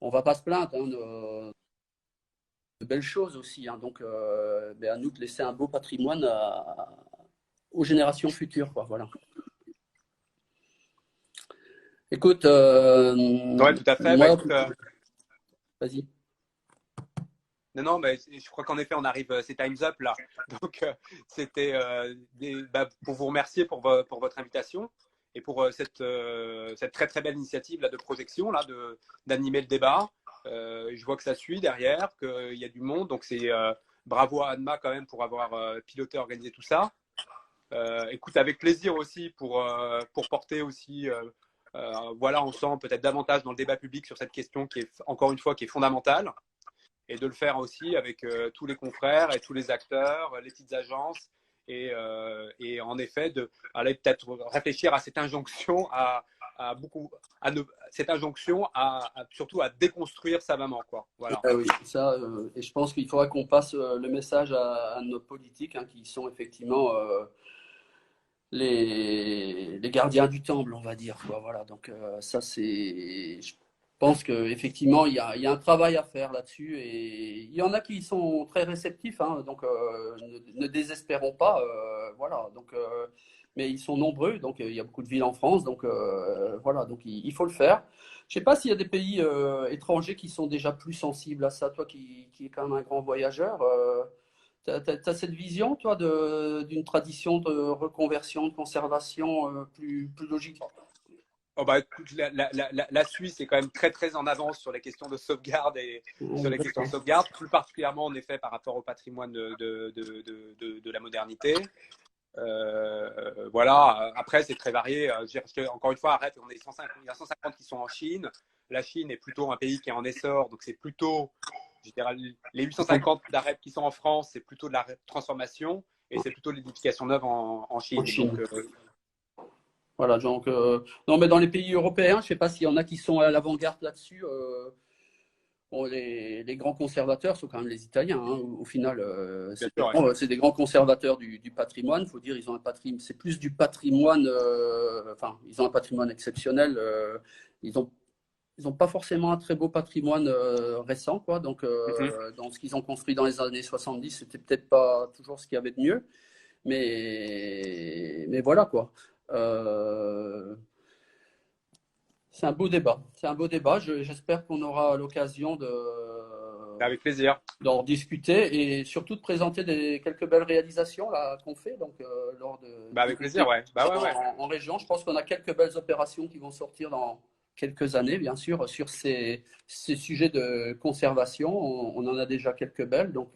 on va pas se plaindre. Hein, de belles choses aussi. Hein, donc, ben, à nous de laisser un beau patrimoine aux générations futures, quoi. Voilà. Écoute, Ouais, tout à fait. Bah, moi, écoute, vas-y. non, non, mais je crois qu'en effet, on arrive, c'est Time's Up là. Donc, c'était bah, pour vous remercier pour votre invitation et pour cette très très belle initiative là, de projection, là, d'animer le débat. Je vois que ça suit derrière, qu'il y a du monde. Donc, c'est bravo à Anma quand même pour avoir piloté, organisé tout ça. Écoute, avec plaisir aussi pour porter aussi, voilà, ensemble peut-être davantage dans le débat public sur cette question qui est, encore une fois, qui est fondamentale et de le faire aussi avec tous les confrères et tous les acteurs, les petites agences, et en effet aller peut-être réfléchir à cette injonction à beaucoup à ne, cette injonction surtout à déconstruire savamment quoi. Voilà. Ah oui, ça, et je pense qu'il faudra qu'on passe le message à nos politiques, hein, qui sont effectivement les gardiens du temple, on va dire, quoi. Voilà, donc ça, je pense qu'effectivement, il y a un travail à faire là-dessus, et il y en a qui sont très réceptifs, hein, donc ne désespérons pas, voilà, donc, mais ils sont nombreux, donc il y a beaucoup de villes en France, donc voilà, donc il faut le faire. Je ne sais pas s'il y a des pays étrangers qui sont déjà plus sensibles à ça, toi qui es quand même un grand voyageur. Tu as cette vision, toi, d'une tradition de reconversion, de conservation plus logique? Oh bah, écoute, la Suisse est quand même très très en avance sur les questions de sauvegarde et sur les questions de D'accord. sauvegarde, plus particulièrement en effet par rapport au patrimoine de la modernité. Voilà. Après, c'est très varié. Parce que, encore une fois, arrête, il y a 150 qui sont en Chine. La Chine est plutôt un pays qui est en essor, donc c'est plutôt, je dirais, les 850 d'arrêt qui sont en France, c'est plutôt de la transformation et c'est plutôt l'édification neuve en En Chine. Donc, Chine. Voilà, donc, non, mais dans les pays européens, je ne sais pas s'il y en a qui sont à l'avant-garde là-dessus. Bon, les grands conservateurs sont quand même les Italiens. Hein. Au final, bien sûr, ouais. c'est des grands conservateurs du patrimoine. Il faut dire, ils ont un patrimoine, c'est plus du patrimoine. Enfin, ils ont un patrimoine exceptionnel. Ils ont ils n'ont pas forcément un très beau patrimoine récent, quoi. Donc, Mhm. dans ce qu'ils ont construit dans les années 70, c'était peut-être pas toujours ce qu'il y avait de mieux. Mais voilà, quoi. Euh, c'est un beau débat. C'est un beau débat. J'espère qu'on aura l'occasion Avec plaisir. d'en discuter et surtout de présenter quelques belles réalisations là, qu'on fait donc, lors Bah, du avec plaisir, ouais. Bah, ouais, ouais. en région. Je pense qu'on a quelques belles opérations qui vont sortir dans quelques années, bien sûr, sur ces sujets de conservation. On en a déjà quelques belles. Donc,